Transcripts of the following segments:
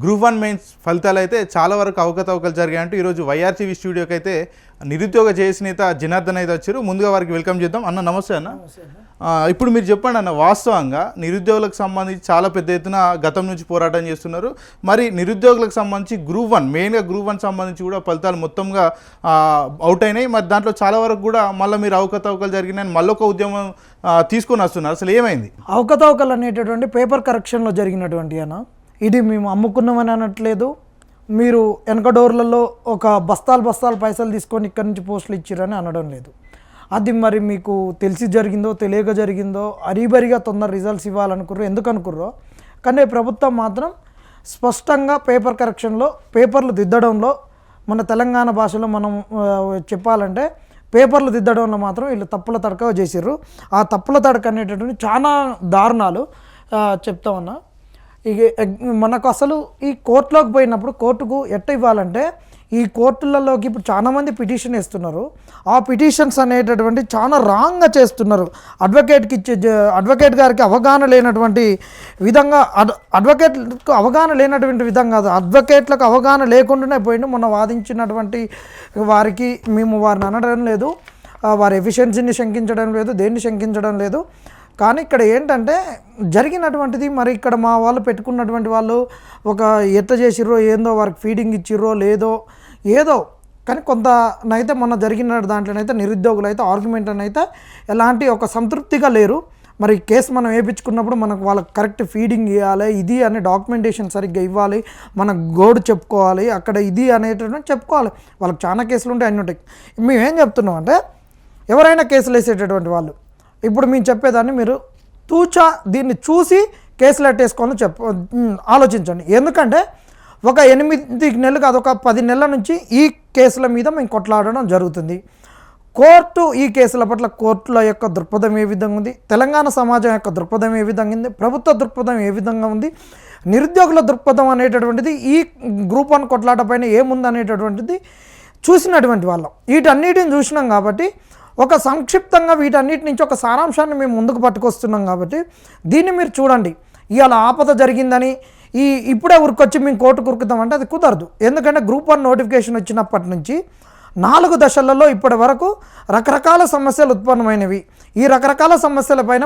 Group 1 mains ఫలితాలు అయితే చాలా వరకు అవకతవకలు జరిగాయంటూ ఈరోజు వైఆర్టీవీ స్టూడియోకి అయితే నిరుద్యోగ జేఏసీ నేత జనార్దన్ అయితే వచ్చారు. ముందుగా వారికి వెల్కమ్ చేద్దాం. అన్న నమస్తే అన్న. ఇప్పుడు మీరు చెప్పండి అన్న, వాస్తవంగా నిరుద్యోగులకు సంబంధించి చాలా పెద్ద ఎత్తున గతం నుంచి పోరాటం చేస్తున్నారు. మరి నిరుద్యోగులకు సంబంధించి గ్రూప్ 1 మెయిన్గా గ్రూప్ 1 సంబంధించి కూడా ఫలితాలు మొత్తంగా అవుట్ అయినాయి. మరి దాంట్లో చాలా వరకు కూడా మళ్ళీ మీరు అవకతవకలు జరిగినాయని మళ్ళీ ఒక ఉద్యమం తీసుకొని వస్తున్నారు. అసలు ఏమైంది? అవకతవకలు అనేటటువంటి పేపర్ కరెక్షన్లో జరిగినటువంటి అన్న, ఇది మేము అమ్ముకున్నామని అనట్లేదు. మీరు వెనక డోర్లలో ఒక బస్తాలు పైసలు తీసుకొని ఇక్కడి నుంచి పోస్టులు ఇచ్చిరని అనడం లేదు. అది మరి మీకు తెలిసి జరిగిందో తెలియక జరిగిందో, అరీబరిగా తొందర రిజల్ట్స్ ఇవ్వాలనుకుర్రో ఎందుకు అనుకుర్రో, కానీ ప్రభుత్వం మాత్రం స్పష్టంగా పేపర్ కరెక్షన్లో పేపర్లు దిద్దడంలో, మన తెలంగాణ భాషలో మనం చెప్పాలంటే పేపర్లు దిద్దడంలో మాత్రం వీళ్ళు తప్పుల తడక చేసిర్రు. ఆ తప్పుల తడక అనేటటువంటి చాలా దారుణాలు చెప్తా ఉన్నా. ఇక మనకు అసలు ఈ కోర్టులోకి పోయినప్పుడు కోర్టుకు ఎట్ట ఇవ్వాలంటే, ఈ కోర్టులలోకి ఇప్పుడు చాలామంది పిటిషన్ వేస్తున్నారు. ఆ పిటిషన్స్ అనేటటువంటి చాలా రాంగ్గా చేస్తున్నారు. అడ్వకేట్ గారికి అవగాహన లేనటువంటి విధంగా, అడ్వకేట్లకు అవగాహన లేనటువంటి విధంగా, అడ్వకేట్లకు అవగాహన లేకుండానే పోయిండు. మొన్న వాదించినటువంటి వారికి మేము వారిని అనడం లేదు, వారి ఎఫిషియన్సీని శంకించడం లేదు, దేన్ని శంకించడం లేదు. కానీ ఇక్కడ ఏంటంటే జరిగినటువంటిది, మరి ఇక్కడ మా వాళ్ళు పెట్టుకున్నటువంటి వాళ్ళు ఒక ఎట్ట చేసిర్రో ఏందో, వారికి ఫీడింగ్ ఇచ్చిర్రో లేదో ఏదో, కానీ కొంతనైతే మొన్న జరిగిన దాంట్లోనైతే నిరుద్యోగులు అయితే ఆర్గ్యుమెంట్ అయితే ఎలాంటి ఒక సంతృప్తిగా లేరు. మరి కేసు మనం వేయించుకున్నప్పుడు మనకు వాళ్ళకి కరెక్ట్ ఫీడింగ్ ఇవ్వాలి, ఇది అనే డాక్యుమెంటేషన్ సరిగ్గా ఇవ్వాలి, మన గోడు చెప్పుకోవాలి, అక్కడ ఇది అనేటటువంటి చెప్పుకోవాలి. వాళ్ళకి చాలా కేసులు ఉంటాయి, అన్నీ ఉంటాయి. మేమేం చెప్తున్నాం అంటే, ఎవరైనా కేసులు వేసేటటువంటి వాళ్ళు ఇప్పుడు మేము చెప్పేదాన్ని మీరు దీన్ని చూసి కేసులు ఎట్టేసుకోవాలని ఆలోచించండి. ఎందుకంటే ఒక 8 నెలలు కాదు, ఒక 10 నెలల నుంచి ఈ కేసుల మీద మేము కొట్లాడడం జరుగుతుంది. కోర్టు ఈ కేసుల పట్ల కోర్టుల యొక్క దృక్పథం ఏ విధంగా ఉంది, తెలంగాణ సమాజం యొక్క దృక్పథం ఏ విధంగా ఉంది, ప్రభుత్వ దృక్పథం ఏ విధంగా ఉంది, నిరుద్యోగుల దృక్పథం అనేటటువంటిది ఈ గ్రూప్ 1 కొట్లాట పైన ఏముంది అనేటటువంటిది చూసినటువంటి వాళ్ళం. వీటన్నిటిని చూసినాం కాబట్టి ఒక సంక్షిప్తంగా వీటన్నిటి నుంచి ఒక సారాంశాన్ని మేము ముందుకు పట్టుకొస్తున్నాం. కాబట్టి దీన్ని మీరు చూడండి. ఇవాళ ఆపద జరిగిందని ఇప్పుడే ఉరికొచ్చి మేము కోర్టు కురుకుతామంటే అది కుదరదు. ఎందుకంటే గ్రూప్ 1 నోటిఫికేషన్ వచ్చినప్పటి నుంచి 4 దశలలో ఇప్పటి వరకు రకరకాల సమస్యలు ఉత్పన్నమైనవి. ఈ రకరకాల సమస్యలపైన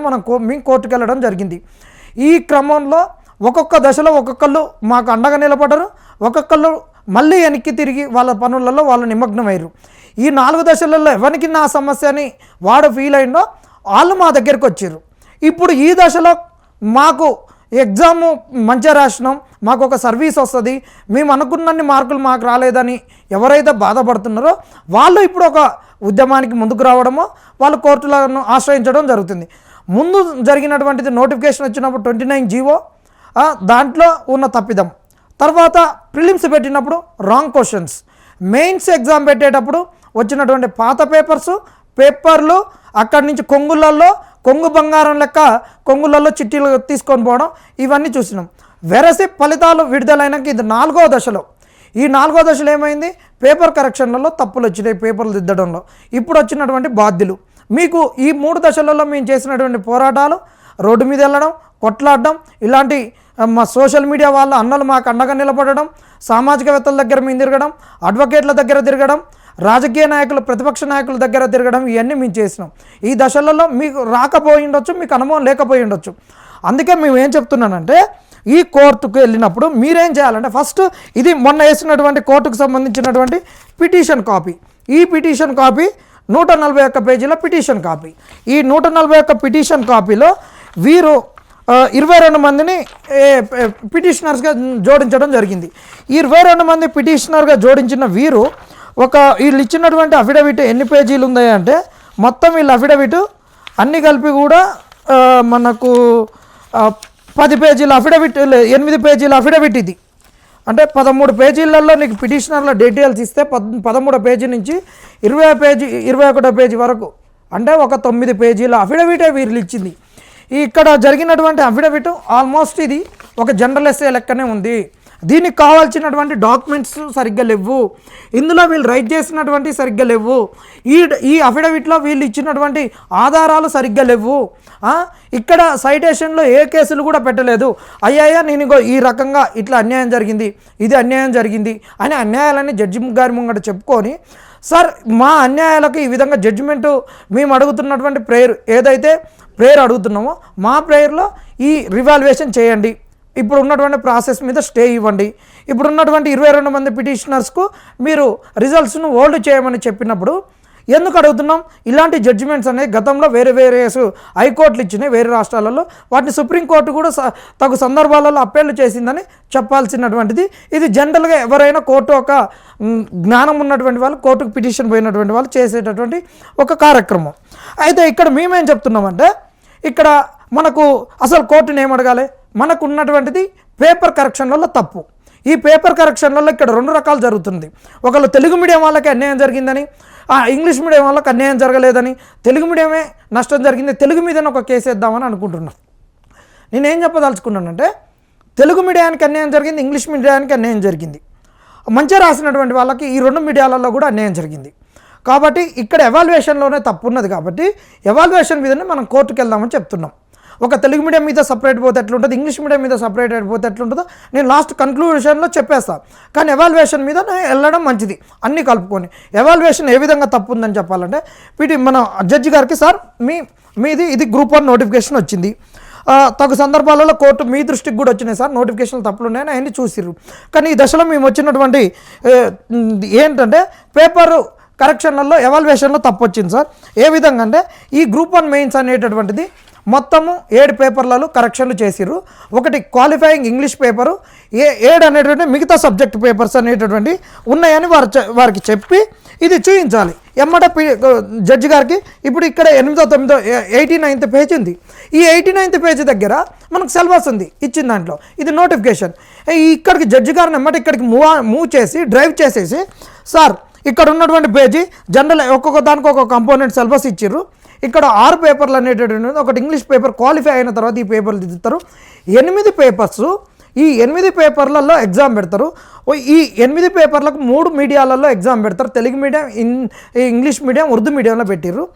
మేము కోర్టుకు వెళ్ళడం జరిగింది. ఈ క్రమంలో ఒక్కొక్క దశలో ఒక్కొక్కళ్ళు మాకు అండగా నిలబడరు, ఒక్కొక్కళ్ళు మళ్ళీ వెనక్కి తిరిగి వాళ్ళ పనులలో వాళ్ళు నిమగ్నమయ్యారు. ఈ 4 దశలలో ఎవరికి నా సమస్య అని వాడు ఫీల్ అయిందో వాళ్ళు మా దగ్గరికి వచ్చారు. ఇప్పుడు ఈ దశలో మాకు ఎగ్జాము మంచిగా రాసినాం, మాకు ఒక సర్వీస్ వస్తుంది, మేము అనుకున్నన్ని మార్కులు మాకు రాలేదని ఎవరైతే బాధపడుతున్నారో వాళ్ళు ఇప్పుడు ఒక ఉద్యమానికి ముందుకు రావడమో, వాళ్ళు కోర్టులను ఆశ్రయించడం జరుగుతుంది. ముందు జరిగినటువంటిది నోటిఫికేషన్ వచ్చినప్పుడు 29 జీవో, దాంట్లో ఉన్న తప్పిదం. తర్వాత ప్రిలిమ్స్ పెట్టినప్పుడు రాంగ్ క్వశ్చన్స్, మెయిన్స్ ఎగ్జామ్ పెట్టేటప్పుడు వచ్చినటువంటి పాత పేపర్లు అక్కడి నుంచి కొంగు బంగారం లెక్క కొంగులలో చిట్టీలు తీసుకొని పోవడం, ఇవన్నీ చూసినాం. వెరసి ఫలితాలు విడుదలైనాక ఇది 4వ దశలో. ఈ 4వ దశలో ఏమైంది? పేపర్ కరెక్షన్లలో తప్పులు వచ్చినాయి, పేపర్లు దిద్దడంలో. ఇప్పుడు వచ్చినటువంటి బాధ్యులు మీకు ఈ 3 దశలలో మేము చేసినటువంటి పోరాటాలు, రోడ్డు మీద వెళ్ళడం, కొట్లాడడం, ఇలాంటి మా సోషల్ మీడియా వాళ్ళ అన్నలు మాకు అండగా నిలబడడం, సామాజికవేత్తల దగ్గర మేము తిరగడం, అడ్వకేట్ల దగ్గర తిరగడం, రాజకీయ నాయకులు ప్రతిపక్ష నాయకుల దగ్గర తిరగడం, ఇవన్నీ మేము చేసినాం. ఈ దశలలో మీకు రాకపోయి ఉండొచ్చు, మీకు అనుభవం లేకపోయి ఉండొచ్చు. అందుకే మేము ఏం చెప్తున్నానంటే, ఈ కోర్టుకు వెళ్ళినప్పుడు మీరేం చేయాలంటే, ఫస్ట్ ఇది మొన్న వేసినటువంటి కోర్టుకు సంబంధించినటువంటి పిటిషన్ కాపీ, ఈ పిటిషన్ కాపీ 141 పేజీల పిటిషన్ కాపీ. ఈ 141 పిటిషన్ కాపీలో వీరు 22 మందిని పిటిషనర్స్గా జోడించడం జరిగింది. ఈ 22 మంది పిటిషనర్గా జోడించిన వీరు వీళ్ళు ఇచ్చినటువంటి అఫిడవిట్ ఎన్ని పేజీలు ఉన్నాయంటే, మొత్తం వీళ్ళ అఫిడవిట్ అన్నీ కలిపి కూడా మనకు 10 పేజీల అఫిడవిట్, 8 పేజీల అఫిడవిట్. ఇది అంటే 13 పేజీలలో నీకు పిటిషనర్ల డీటెయిల్స్ ఇస్తే 13 పేజీ నుంచి 21 పేజీ వరకు, అంటే ఒక 9 పేజీల అఫిడవిటే వీళ్ళు ఇచ్చింది. ఇక్కడ జరిగినటువంటి అఫిడవిట్ ఆల్మోస్ట్ ఇది ఒక జనరల్ ఎస్ఏ లెక్కనే ఉంది. దీనికి కావాల్సినటువంటి డాక్యుమెంట్స్ సరిగ్గా లేవు, ఇందులో వీళ్ళు రైట్ చేసినటువంటి సరిగ్గా లేవు, ఈ అఫిడవిట్లో వీళ్ళు ఇచ్చినటువంటి ఆధారాలు సరిగ్గా లేవు, ఇక్కడ సైటేషన్లో ఏ కేసులు కూడా పెట్టలేదు, అయ్యాయా నేను ఈ రకంగా ఇట్లా అన్యాయం జరిగింది, ఇది అన్యాయం జరిగింది అని అన్యాయాలని జడ్జి గారి ముంగట చెప్పుకొని, సార్ మా అన్యాయాలకు ఈ విధంగా జడ్జిమెంటు మేము అడుగుతున్నటువంటి ప్రేయర్ ఏదైతే ప్రేయర్ అడుగుతున్నామో మా ప్రేయర్లో ఈ రివాల్యుయేషన్ చేయండి, ఇప్పుడు ఉన్నటువంటి ప్రాసెస్ మీద స్టే ఇవ్వండి, ఇప్పుడు ఉన్నటువంటి 22 మంది పిటిషనర్స్కు మీరు రిజల్ట్స్ను హోల్డ్ చేయమని చెప్పినప్పుడు ఎందుకు అడుగుతున్నాం? ఇలాంటి జడ్జిమెంట్స్ అనేవి గతంలో వేరే హైకోర్టులు ఇచ్చినాయి వేరే రాష్ట్రాలలో, వాటిని సుప్రీంకోర్టు కూడా తగు సందర్భాలలో అప్పీళ్లు చేసిందని చెప్పాల్సినటువంటిది. ఇది జనరల్గా ఎవరైనా కోర్టు ఒక జ్ఞానం ఉన్నటువంటి వాళ్ళు, కోర్టుకు పిటిషన్ పోయినటువంటి వాళ్ళు చేసేటటువంటి ఒక కార్యక్రమం. అయితే ఇక్కడ మేమేం చెప్తున్నామంటే, ఇక్కడ మనకు అసలు కోర్టుని ఏం అడగాలి? మనకు ఉన్నటువంటిది పేపర్ కరెక్షన్లలో తప్పు. ఈ పేపర్ కరెక్షన్లలో ఇక్కడ 2 రకాలు జరుగుతుంది. ఒకళ్ళు తెలుగు మీడియం వాళ్ళకి అన్యాయం జరిగిందని, ఇంగ్లీష్ మీడియం వాళ్ళకి అన్యాయం జరగలేదని, తెలుగు మీడియమే నష్టం జరిగింది, తెలుగు మీదనే ఒక కేసు వేద్దామని అనుకుంటున్నాను. నేనేం చెప్పదలుచుకున్నానంటే, తెలుగు మీడియానికి అన్యాయం జరిగింది, ఇంగ్లీష్ మీడియానికి అన్యాయం జరిగింది, మంచిగా రాసినటువంటి వాళ్ళకి ఈ 2 మీడియాలలో కూడా అన్యాయం జరిగింది. కాబట్టి ఇక్కడ ఎవాల్యుయేషన్లోనే తప్పు ఉన్నది. కాబట్టి ఎవాల్యుయేషన్ మీదనే మనం కోర్టుకు వెళ్దామని చెప్తున్నాం. ఒక తెలుగు మీడియం మీద సపరేట్ పోతే ఎట్లుంటుంది, ఇంగ్లీష్ మీడియం మీద సపరేట్ అయిపోతే ఎట్లుంటుందో నేను లాస్ట్ కన్క్లూషన్లో చెప్పేస్తాను. కానీ ఎవాల్యుయేషన్ మీద వెళ్ళడం మంచిది, అన్నీ కలుపుకొని. ఎవాల్యుయేషన్ ఏ విధంగా తప్పు ఉందని చెప్పాలంటే, మన జడ్జి గారికి, సార్ మీది ఇది గ్రూప్ 1 నోటిఫికేషన్ వచ్చింది, తగు సందర్భాలలో కోర్టు మీ దృష్టికి కూడా వచ్చినాయి సార్, నోటిఫికేషన్లు తప్పులు ఉన్నాయని అవన్నీ చూసిర్రు. కానీ ఈ దశలో మేము వచ్చినటువంటి ఏంటంటే పేపరు కరెక్షన్లలో ఎవాల్యుయేషన్లో తప్పు వచ్చింది సార్. ఏ విధంగా అంటే, ఈ గ్రూప్ 1 మెయిన్స్ అనేటటువంటిది మొత్తము 7 పేపర్లలో కరెక్షన్లు చేసిర్రు. ఒకటి క్వాలిఫైయింగ్ ఇంగ్లీష్ పేపరు, 7 అనేటువంటి మిగతా సబ్జెక్ట్ పేపర్స్ అనేటటువంటి ఉన్నాయని వారికి చెప్పి ఇది చూపించాలి. ఎమ్మట జడ్జి గారికి ఇప్పుడు ఇక్కడ 89th పేజ్ ఉంది. ఈ 89th పేజ్ దగ్గర మనకు సిలబస్ ఉంది ఇచ్చిన దాంట్లో, ఇది నోటిఫికేషన్. ఇక్కడికి జడ్జి గారిని ఎమ్మట ఇక్కడికి మూవ్ చేసి డ్రైవ్ చేసేసి, సార్ ఇక్కడ ఉన్నటువంటి పేజీ జనరల్ ఒక్కొక్క దానికి ఒక్కొక్క కంపోనెంట్ సిలబస్ ఇచ్చిర్రు, ఇక్కడ 6 పేపర్లు అనేటటువంటి ఒకటి ఇంగ్లీష్ పేపర్ క్వాలిఫై అయిన తర్వాత ఈ పేపర్లు దిద్దుతారు. 8 పేపర్స్, ఈ 8 పేపర్లలో ఎగ్జామ్ పెడతారు. ఈ 8 పేపర్లకు 3 మీడియాలలో ఎగ్జామ్ పెడతారు. Telugu medium, English medium, Urdu మీడియంలో పెట్టిర్రు.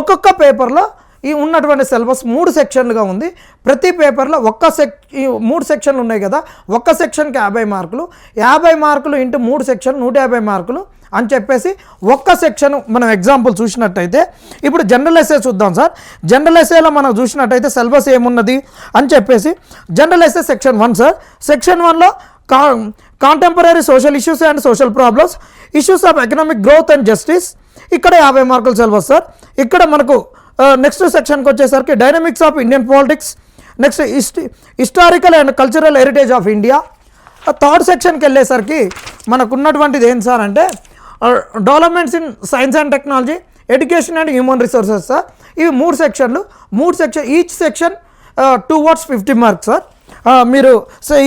ఒక్కొక్క పేపర్లో ఈ ఉన్నటువంటి సిలబస్ 3 సెక్షన్లుగా ఉంది. ప్రతి పేపర్లో 3 సెక్షన్లు ఉన్నాయి కదా, ఒక్క సెక్షన్కి 50 మార్కులు, 50 మార్కులు ఇంటూ 3 సెక్షన్ 150 మార్కులు అని చెప్పేసి ఒక్క సెక్షన్ మనం ఎగ్జాంపుల్ చూసినట్టయితే, ఇప్పుడు జనరల్ ఎస్సే చూద్దాం సార్. జనరల్ ఎస్సేలో మనం చూసినట్టయితే సిలబస్ ఏమున్నది అని చెప్పేసి, general essay section 1 sir. Section 1లో contemporary social issues and social problems, issues of economic growth and justice, ఇక్కడ 50 మార్కుల సిలబస్ సార్. ఇక్కడ మనకు నెక్స్ట్ సెక్షన్కి వచ్చేసరికి dynamics of Indian politics, next historical and cultural heritage of India. Third సెక్షన్కి వెళ్ళేసరికి మనకు ఉన్నటువంటిది ఏం సార్ అంటే, developments in science and technology, education and human resources sir. ఇవి 3 సెక్షన్లు, 3 section, each section 2 words 50 marks sir. మీరు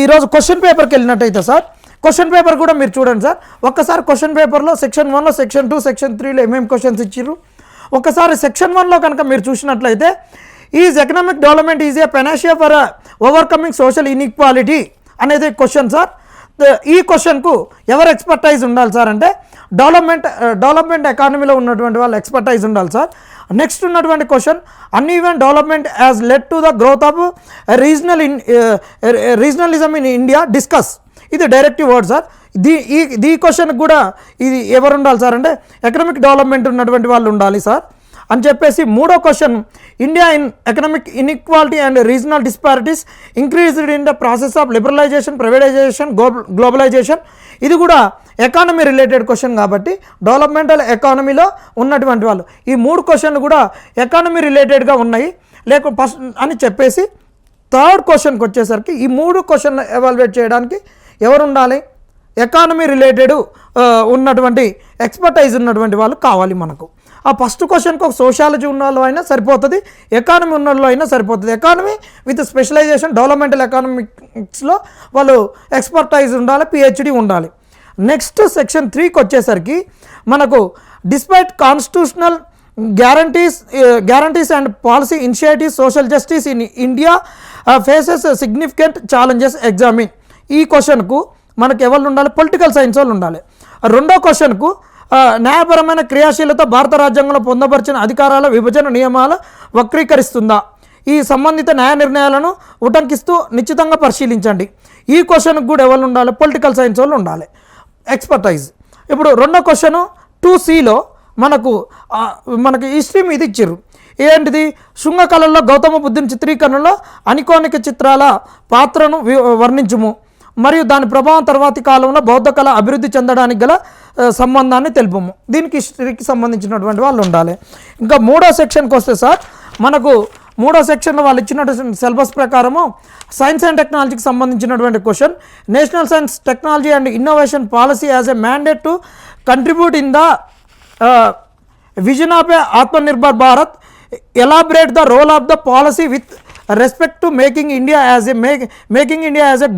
ఈరోజు క్వశ్చన్ పేపర్కి వెళ్ళినట్టయితే సార్, క్వశ్చన్ పేపర్ కూడా మీరు చూడండి సార్. ఒక్కసారి క్వశ్చన్ పేపర్లో సెక్షన్ 1లో, సెక్షన్ 2, సెక్షన్ 3లో ఏమేమి క్వశ్చన్స్ ఇచ్చిర్రు ఒకసారి సెక్షన్ 1లో కనుక మీరు చూసినట్లయితే, is economic development is a panacea for overcoming social inequality అనేది క్వశ్చన్ సార్. ఈ క్వశ్చన్కు ఎవరు ఎక్స్పర్టైజ్ ఉండాలి సార్ అంటే, డెవలప్మెంట్ ఎకానమీలో ఉన్నటువంటి వాళ్ళు ఎక్స్పర్టైజ్ ఉండాలి సార్. నెక్స్ట్ ఉన్నటువంటి question, uneven development has led to the growth of regionalism in India, discuss. ఇది డైరెక్టివ్ వర్డ్ సార్. ఈ క్వశ్చన్కి కూడా ఇది ఎవరు ఉండాలి సార్ అంటే, ఎకనామిక్ డెవలప్మెంట్ ఉన్నటువంటి వాళ్ళు ఉండాలి సార్ అని చెప్పేసి. మూడో question, India in economic inequality and regional disparities increased in the process of liberalisation, privatisation, globalisation. ఇది కూడా ఎకానమీ రిలేటెడ్ క్వశ్చన్ కాబట్టి డెవలప్మెంటల్ ఎకానమీలో ఉన్నటువంటి వాళ్ళు. ఈ 3 క్వశ్చన్లు కూడా ఎకానమీ రిలేటెడ్గా ఉన్నాయి ఫస్ట్ అని చెప్పేసి. థర్డ్ క్వశ్చన్కి వచ్చేసరికి ఈ 3 క్వశ్చన్లు ఎవాల్యుయేట్ చేయడానికి ఎవరు ఉండాలి? ఎకానమీ రిలేటెడ్ ఉన్నటువంటి ఎక్స్పర్టైజ్ ఉన్నటువంటి వాళ్ళు కావాలి మనకు. ఆ ఫస్ట్ క్వశ్చన్కి ఒక సోషాలజీ ఉన్న వాళ్ళు అయినా సరిపోతుంది, ఎకానమీ ఉన్న వాళ్ళు అయినా సరిపోతుంది. ఎకానమీ విత్ స్పెషలైజేషన్, డెవలప్మెంటల్ ఎకానమిక్స్లో వాళ్ళు ఎక్స్పర్టైజ్ ఉండాలి, పిహెచ్డి ఉండాలి. నెక్స్ట్ సెక్షన్ 3కి వచ్చేసరికి మనకు despite constitutional guarantees and policy initiatives, social justice in India faces significant challenges. Examine ఈ క్వశ్చన్కు మనకు ఎవరు ఉండాలి, పొలిటికల్ సైన్స్ వాళ్ళు ఉండాలి. రెండో క్వశ్చన్కు న్యాయపరమైన క్రియాశీలత భారత రాజ్యాంగంలో పొందపరిచిన అధికారాల విభజన నియమాల వక్రీకరిస్తుందా, ఈ సంబంధిత న్యాయ నిర్ణయాలను ఉటంకిస్తూ నిశ్చితంగా పరిశీలించండి. ఈ క్వశ్చన్కి కూడా ఎవరు ఉండాలి, పొలిటికల్ సైన్స్ వాళ్ళు ఉండాలి, ఎక్స్పర్టైజ్. ఇప్పుడు రెండో క్వశ్చన్ 2Cలో మనకి హిస్టరీ మీద ఇచ్చారు. ఏంటిది, శృంగకళల్లో గౌతమ బుద్ధుని చిత్రీకరణలో అనికోనిక చిత్రాల పాత్రను వర్ణించుము మరియు దాని ప్రభావం తర్వాతి కాలంలో బౌద్ధ కళ అభివృద్ధి చెందడానికి గల సంబంధాన్ని తెలుపము. దీనికి హిస్టరీకి సంబంధించినటువంటి వాళ్ళు ఉండాలి. ఇంకా మూడో సెక్షన్కి వస్తే సార్, మనకు మూడో సెక్షన్లో వాళ్ళు ఇచ్చినటువంటి సిలబస్ ప్రకారము సైన్స్ అండ్ టెక్నాలజీకి సంబంధించినటువంటి question, national science technology and innovation policy as a mandate to contribute in the vision of a Atmanirbhar Bharat, elaborate the role of the policy with respect to making India as a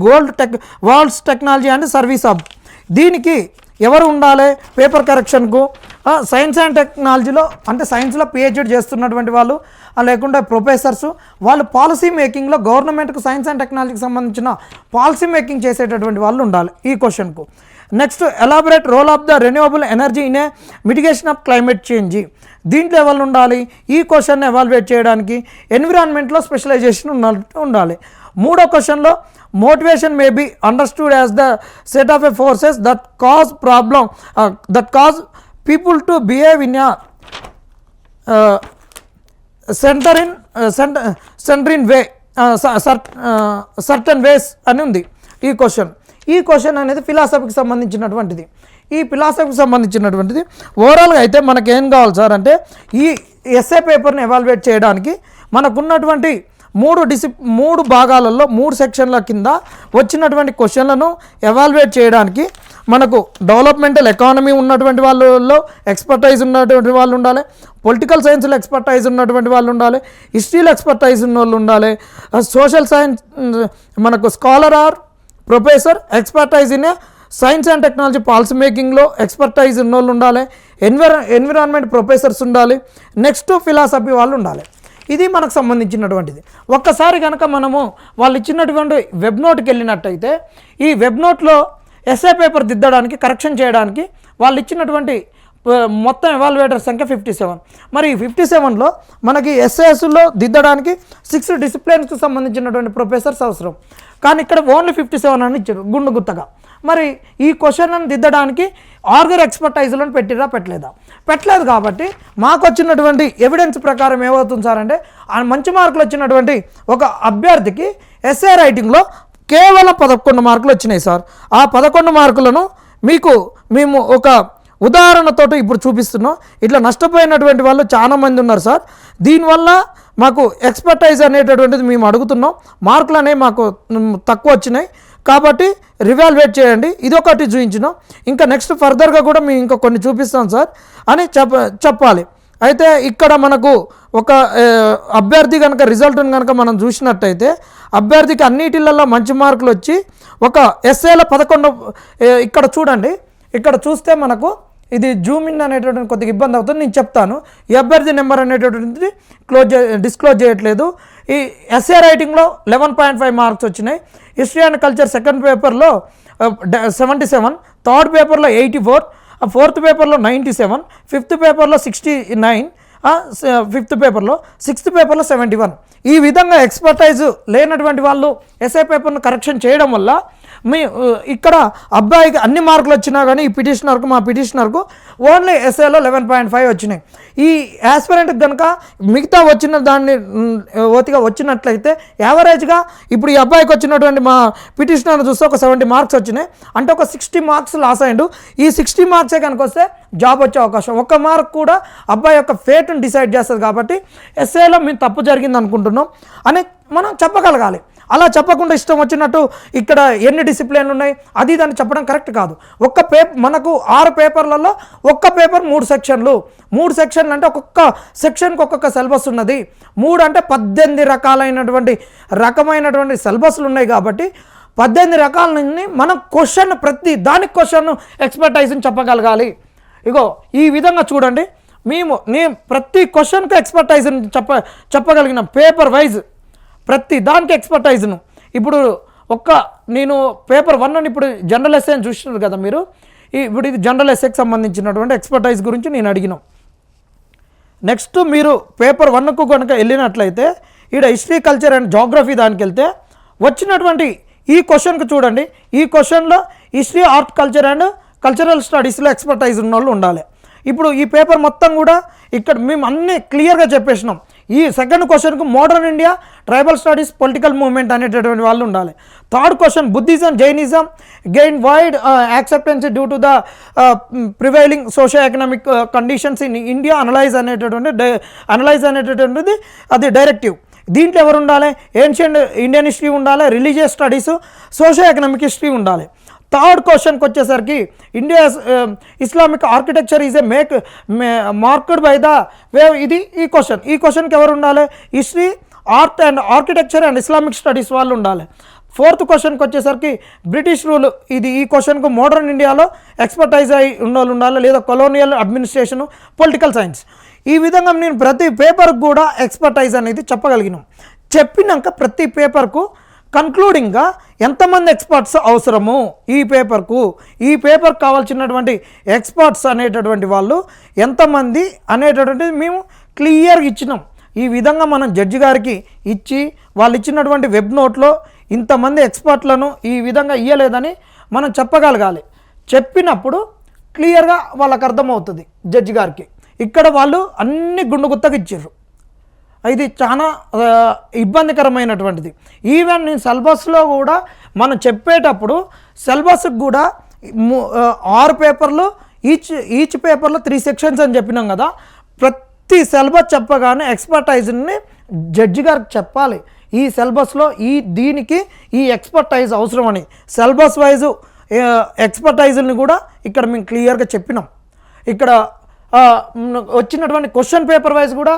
world's technology and service hub. దీనికి ఎవరు ఉండాలి, paper కరెక్షన్కు science and టెక్నాలజీలో అంటే సైన్స్లో PhD చేస్తున్నటువంటి వాళ్ళు, లేకుంటే professors, వాళ్ళు పాలసీ మేకింగ్లో గవర్నమెంట్కు సైన్స్ అండ్ టెక్నాలజీకి సంబంధించిన పాలసీ మేకింగ్ చేసేటటువంటి వాళ్ళు ఉండాలి ఈ క్వశ్చన్కు. Next, elaborate role of the renewable energy in a mitigation of climate change. దీంట్లో ఎవరు ఉండాలి, ఈ క్వశ్చన్ ఎవాల్యుయేట్ చేయడానికి ఎన్విరాన్మెంట్లో స్పెషలైజేషన్ ఉండాలి. మూడో క్వశ్చన్లో motivation may be understood as the set of a forces that cause people to behave in certain way certain ways అని ఉంది ఈ క్వశ్చన్. ఈ క్వశ్చన్ అనేది ఫిలాసఫీకి సంబంధించినటువంటిది. ఈ ఫిలాసఫీకి సంబంధించినటువంటిది ఓవరాల్గా అయితే మనకేం కావాలి సార్ అంటే, ఈ ఎస్ఏ పేపర్ని ఎవాల్యుయేట్ చేయడానికి మనకున్నటువంటి మూడు భాగాలలో 3 సెక్షన్ల కింద వచ్చినటువంటి క్వశ్చన్లను ఎవాల్యుయేట్ చేయడానికి మనకు డెవలప్మెంటల్ ఎకానమీ ఉన్నటువంటి వాళ్ళలో ఎక్స్పర్టైజ్ ఉన్నటువంటి వాళ్ళు ఉండాలి, పొలిటికల్ సైన్స్లో ఎక్స్పర్టైజ్ ఉన్నటువంటి వాళ్ళు ఉండాలి, హిస్టరీలో ఎక్స్పర్టైజ్ ఉన్న వాళ్ళు ఉండాలి, సోషల్ సైన్స్ మనకు scholar or professor expertise in science and technology policy మేకింగ్లో ఎక్స్పర్టైజ్ ఉన్న వాళ్ళు ఉండాలి, ఎన్విరాన్మెంట్ ప్రొఫెసర్స్ ఉండాలి, నెక్స్ట్ ఫిలాసఫీ వాళ్ళు ఉండాలి. ఇది మనకు సంబంధించినటువంటిది. ఒక్కసారి కనుక మనము వాళ్ళు ఇచ్చినటువంటి వెబ్ నోట్కి వెళ్ళినట్టయితే, ఈ వెబ్ నోట్లో ఎస్ఏ పేపర్ దిద్దడానికి కరెక్షన్ చేయడానికి వాళ్ళు ఇచ్చినటువంటి మొత్తం ఎవాల్యుయేటర్ సంఖ్య 57. మరి 57లో మనకి ఎస్ఏఎస్లో దిద్దడానికి 6 డిసిప్లిన్స్కి సంబంధించినటువంటి ప్రొఫెసర్స్ అవసరం, కానీ ఇక్కడ ఓన్లీ 57 అని ఇచ్చారు గుండు గుత్తగా. మరి ఈ క్వశ్చన్ దిద్దడానికి ఆర్గర్ ఎక్స్పర్టైజ్లను పెట్టలేదు కాబట్టి మాకు వచ్చినటువంటి ఎవిడెన్స్ ప్రకారం ఏమవుతుంది సార్ అంటే, మంచి మార్కులు వచ్చినటువంటి ఒక అభ్యర్థికి ఎస్ఏ రైటింగ్లో కేవలం 11 మార్కులు వచ్చినాయి సార్. ఆ 11 మార్కులను మేము ఒక ఉదాహరణతో ఇప్పుడు చూపిస్తున్నాం. ఇట్లా నష్టపోయినటువంటి వాళ్ళు చాలామంది ఉన్నారు సార్. దీనివల్ల మాకు ఎక్స్పర్టైజ్ అనేటటువంటిది మేము అడుగుతున్నాం, మార్కులు అనేవి మాకు తక్కువ వచ్చినాయి కాబట్టి రివాల్యుయేట్ చేయండి. ఇదొకటి చూపించినాం, ఇంకా నెక్స్ట్ ఫర్దర్గా కూడా మేము ఇంకా కొన్ని చూపిస్తాం సార్ అని చెప్పాలి. అయితే ఇక్కడ మనకు ఒక అభ్యర్థి కనుక రిజల్ట్ని కనుక మనం చూసినట్టయితే, అభ్యర్థికి అన్నిటిలలో మంచి మార్కులు వచ్చి ఒక ఎస్ఏలో 11, ఇక్కడ చూడండి, ఇక్కడ చూస్తే మనకు ఇది జూమ్ ఇన్ అనేటటువంటి కొద్దిగా ఇబ్బంది అవుతుంది, నేను చెప్తాను. ఈ అభ్యర్థి నెంబర్ అనేటటువంటిది డిస్క్లోజ్ చేయట్లేదు. ఈ ఎస్ఏ రైటింగ్లో 11.5 మార్క్స్ వచ్చినాయి, హిస్టరీ అండ్ కల్చర్ సెకండ్ పేపర్లో 77, థర్డ్ పేపర్లో 84, ఫోర్త్ పేపర్లో 97, ఫిఫ్త్ పేపర్లో 69, ఫిఫ్త్ పేపర్లో, సిక్స్త్ పేపర్లో 71. ఈ విధంగా ఎక్స్పర్టైజ్ లేనటువంటి వాళ్ళు ఎస్ఏ పేపర్ను కరెక్షన్ చేయడం వల్ల ఇక్కడ అబ్బాయికి అన్ని మార్కులు వచ్చినా కానీ మా పిటిషనర్కు ఓన్లీ ఎస్ఏలో 11.5 వచ్చినాయి. ఈ యాస్పిరెంట్కి కనుక మిగతా వచ్చిన దాన్ని వచ్చినట్లయితే యావరేజ్గా ఇప్పుడు ఈ అబ్బాయికి వచ్చినటువంటి మా పిటిషనర్ చూస్తే ఒక 70 మార్క్స్ వచ్చినాయి, అంటే ఒక 60 మార్క్స్ లాస్ అయ్యిండు. ఈ 60 మార్క్సే కనుక వస్తే జాబ్ వచ్చే అవకాశం, ఒక్క మార్క్ కూడా అబ్బాయి యొక్క ఫేట్ని డిసైడ్ చేస్తుంది. కాబట్టి ఎస్ఏలో మేము తప్పు జరిగింది అనుకుంటున్నాం అని మనం చెప్పగలగాలి. అలా చెప్పకుండా ఇష్టం వచ్చినట్టు ఇక్కడ ఎన్ని డిసిప్లిన్లు ఉన్నాయి అది దాన్ని చెప్పడం కరెక్ట్ కాదు. మనకు 6 పేపర్లలో ఒక్క పేపర్ 3 సెక్షన్లు అంటే ఒక్కొక్క సెక్షన్కి ఒక్కొక్క సిలబస్ ఉన్నది. 3 అంటే 18 రకమైనటువంటి సిలబస్లు ఉన్నాయి. కాబట్టి 18 రకాల నుండి మనం ప్రతి దానికి క్వశ్చన్ ఎక్స్పర్టైజ్ని చెప్పగలగాలి. ఇగో ఈ విధంగా చూడండి, నేను ప్రతి క్వశ్చన్కి ఎక్స్పర్టైజ్ని చెప్పగలిగిన పేపర్ వైజ్ ప్రతి దానికి ఎక్స్పర్టైజ్ను. ఇప్పుడు నేను పేపర్ 1 అని ఇప్పుడు జనరల్ ఎస్ఏ అని చూస్తున్నారు కదా మీరు, ఇప్పుడు ఇది జనరల్ ఎస్ఏకి సంబంధించినటువంటి ఎక్స్పర్టైజ్ గురించి నేను అడిగినాం. నెక్స్ట్ మీరు పేపర్ 1కు కనుక వెళ్ళినట్లయితే ఇక్కడ హిస్టరీ, కల్చర్ అండ్ జాగ్రఫీ దానికి వెళ్తే వచ్చినటువంటి ఈ క్వశ్చన్కి చూడండి. ఈ క్వశ్చన్లో history, art, culture and cultural స్టడీస్లో ఎక్స్పర్టైజ్ ఉన్న వాళ్ళు ఉండాలి. ఇప్పుడు ఈ పేపర్ మొత్తం కూడా ఇక్కడ మేము అన్నీ క్లియర్గా చెప్పేసినాం. ఈ సెకండ్ క్వశ్చన్కు modern India, tribal studies, political movement అనేటటువంటి వాళ్ళు ఉండాలి. Third question Buddhism, Jainism gain wide acceptance due to the prevailing socio economic conditions in India analyse అనేటటువంటిది అది డైరెక్టివ్. దీంట్లో ఎవరు ఉండాలి? ఏన్షియంట్ ఇండియన్ హిస్టరీ ఉండాలి, religious studies, socio economic history ఉండాలి. థర్డ్ క్వశ్చన్కి వచ్చేసరికి India Islamic architecture is marked by the wave. ఇది ఈ క్వశ్చన్కి ఎవరు ఉండాలి? History, art and architecture and Islamic studies వాళ్ళు ఉండాలి. ఫోర్త్ క్వశ్చన్కి వచ్చేసరికి బ్రిటిష్ రూల్. ఈ క్వశ్చన్కు మోడర్న్ ఇండియాలో ఎక్స్పర్టైజ్ అయి ఉన్నోళ్ళు ఉండాలి, లేదా కొలోనియల్ అడ్మినిస్ట్రేషను, పొలిటికల్ సైన్స్. ఈ విధంగా నేను ప్రతి పేపర్కి కూడా ఎక్స్పర్టైజ్ అనేది చెప్పగలిగినాం. చెప్పినాక ప్రతి పేపర్కు కన్క్లూడింగ్గా ఎంతమంది ఎక్స్పర్ట్స్ అవసరము ఈ పేపర్కి కావాల్సినటువంటి ఎక్స్పర్ట్స్ అనేటటువంటి వాళ్ళు ఎంతమంది అనేటటువంటిది మేము క్లియర్గా ఇచ్చినాం. ఈ విధంగా మనం జడ్జి గారికి ఇచ్చి వాళ్ళు ఇచ్చినటువంటి వెబ్ నోట్లో ఇంతమంది ఎక్స్పర్ట్లను ఈ విధంగా ఇవ్వలేదని మనం చెప్పగలగాలి. చెప్పినప్పుడు క్లియర్గా వాళ్ళకి అర్థమవుతుంది జడ్జి గారికి. ఇక్కడ వాళ్ళు అన్ని గుండుగుత్తగా ఇచ్చారు. ఇది చాలా ఇబ్బందికరమైనటువంటిది. ఈవెన్ నేను సిలబస్లో కూడా మనం చెప్పేటప్పుడు సిలబస్కి కూడా 6 పేపర్లు, ఈచ్ పేపర్లో 3 సెక్షన్స్ అని చెప్పినాం కదా. ప్రతి సిలబస్ చెప్పగానే ఎక్స్పర్టైజ్ని జడ్జి గారికి చెప్పాలి. ఈ సిలబస్లో దీనికి ఈ ఎక్స్పర్టైజ్ అవసరమని సిలబస్ వైజు ఎక్స్పర్టైజ్ని కూడా ఇక్కడ మేము క్లియర్గా చెప్పినాం. ఇక్కడ వచ్చినటువంటి క్వశ్చన్ పేపర్ వైజ్ కూడా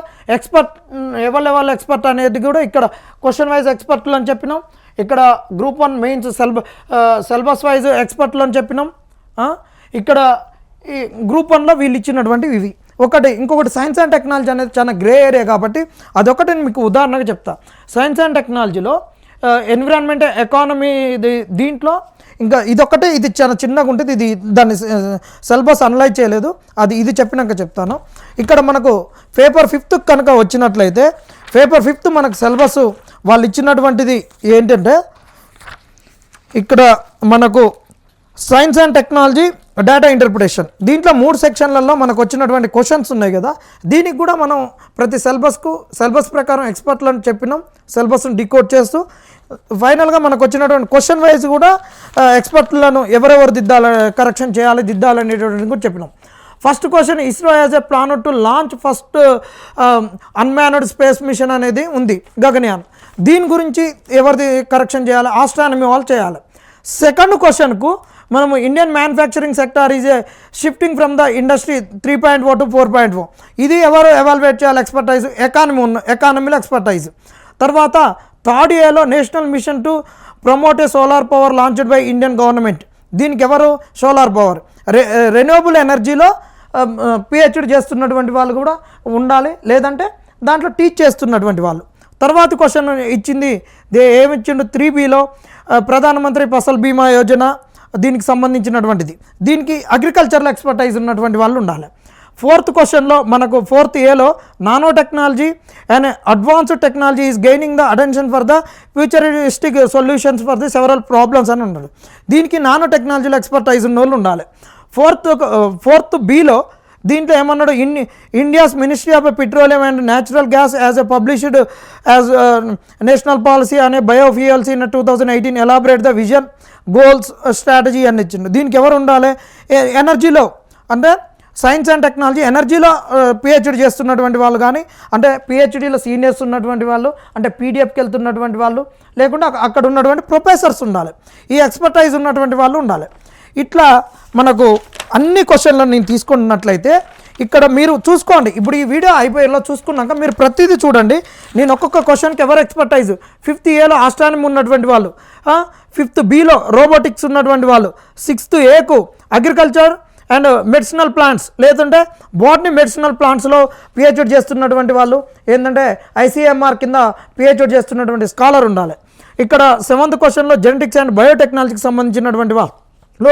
ఎవరు ఎక్స్పర్ట్ అనేది కూడా ఇక్కడ క్వశ్చన్ వైజ్ ఎక్స్పర్ట్లు అని చెప్పినాం. ఇక్కడ గ్రూప్ 1 మెయిన్స్ సిలబస్ వైజ్ ఎక్స్పర్ట్లు అని చెప్పినాం. ఇక్కడ ఈ గ్రూప్ 1లో వీళ్ళు ఇచ్చినటువంటి ఇవి. ఇంకొకటి సైన్స్ అండ్ టెక్నాలజీ అనేది చాలా గ్రే ఏరియా కాబట్టి అదొకటి మీకు ఉదాహరణగా చెప్తా. సైన్స్ అండ్ టెక్నాలజీలో ఎన్విరాన్మెంట్, ఎకానమీ, దీంట్లో ఇంకా ఇది చాలా చిన్నగా ఉంటుంది. దాన్ని సిలబస్ అనలైజ్ చేయలేదు, ఇది చెప్పినాక చెప్తాను. ఇక్కడ మనకు పేపర్ 5 కనుక వచ్చినట్లయితే పేపర్ 5 మనకు సిలబస్ వాళ్ళు ఇచ్చినటువంటిది ఏంటంటే ఇక్కడ మనకు science and technology, data interpretation. దీంట్లో 3 సెక్షన్లలో మనకు వచ్చినటువంటి క్వశ్చన్స్ ఉన్నాయి కదా. దీనికి కూడా మనం ప్రతి సిలబస్ ప్రకారం ఎక్స్పర్ట్లను చెప్పినాం. సిలబస్ను డికోడ్ చేస్తూ ఫైనల్గా మనకు వచ్చినటువంటి క్వశ్చన్ వైజ్ కూడా ఎక్స్పర్ట్లను ఎవరెవరు కరెక్షన్ దిద్దాలనేటువంటిది కూడా చెప్పినాం. First question, ISRO as a plan to launch first unmanned space machine అనేది ఉంది, గగన్యాన్. దీని గురించి ఎవరిది కరెక్షన్ చేయాలి? ఆస్ట్రానమీ వాళ్ళు చేయాలి. సెకండ్ క్వశ్చన్కు మనము Indian manufacturing sector is a shifting from the industry 3.0 to 4.0. ఇది ఎవరు ఎవాల్యుయేట్ చేయాలి? ఎక్స్పర్టైజ్. ఎకానమీలో ఎక్స్పర్టైజ్. తర్వాత థర్డ్ ఏలో national mission to promote A solar power launched by Indian government. దీనికి ఎవరు? Solar power. రెన్యూవబుల్ ఎనర్జీలో పిహెచ్డి చేస్తున్నటువంటి వాళ్ళు కూడా ఉండాలి, లేదంటే దాంట్లో టీచ్ చేస్తున్నటువంటి వాళ్ళు. తర్వాత క్వశ్చన్ ఇచ్చింది ఏమిచ్చిండు 3Bలో ప్రధానమంత్రి ఫసల్ బీమా యోజన, దీనికి సంబంధించినటువంటిది. దీనికి అగ్రికల్చర్లో ఎక్స్పర్టైజ్ ఉన్నటువంటి వాళ్ళు ఉండాలి. ఫోర్త్ క్వశ్చన్లో మనకు 4th ఏలో nano technology and advanced technology is gaining the attention for the futuristic solutions for the several problems అని ఉండాలి. దీనికి నానో టెక్నాలజీలో ఎక్స్పర్టైజ్ ఉన్న వాళ్ళు ఉండాలి. ఫోర్త్ బిలో దీంట్లో ఏమన్నాడు? India's ministry of petroleum and natural gas as a published as national policy అనే biofuels in 2018 elaborate the vision, goals, strategy అని ఇచ్చిండు. దీనికి ఎవరు ఉండాలి? ఎనర్జీలో అంటే సైన్స్ అండ్ టెక్నాలజీ, ఎనర్జీలో పిహెచ్డి చేస్తున్నటువంటి వాళ్ళు, కానీ అంటే పిహెచ్డీలో సీనియర్స్ ఉన్నటువంటి వాళ్ళు, అంటే పీడిఎఫ్కి వెళ్తున్నటువంటి వాళ్ళు, లేకుంటే అక్కడ ఉన్నటువంటి ప్రొఫెసర్స్ ఉండాలి. ఈ ఎక్స్పర్టైజ్ ఉన్నటువంటి వాళ్ళు ఉండాలి. ఇట్లా మనకు అన్ని క్వశ్చన్లను నేను తీసుకున్నట్లయితే ఇక్కడ మీరు చూసుకోండి. ఇప్పుడు ఈ వీడియో అయిపోయేలా చూసుకున్నాక మీరు ప్రతిదీ చూడండి. నేను ఒక్కొక్క క్వశ్చన్కి ఎవరు ఎక్స్పర్టైజ్. 5th ఏలో ఆస్ట్రానమీ ఉన్నటువంటి వాళ్ళు, 5th బిలో రోబోటిక్స్ ఉన్నటువంటి వాళ్ళు, 6th ఏకు అగ్రికల్చర్ అండ్ మెడిసినల్ ప్లాంట్స్, లేదంటే బాటనీ మెడిసినల్ ప్లాంట్స్లో పిహెచ్డి చేస్తున్నటువంటి వాళ్ళు, ఏంటంటే ICMR కింద పిహెచ్డి చేస్తున్నటువంటి స్కాలర్ ఉండాలి. ఇక్కడ 7th క్వశ్చన్లో జెనెటిక్స్ అండ్ బయోటెక్నాలజీకి సంబంధించినటువంటి వాళ్ళు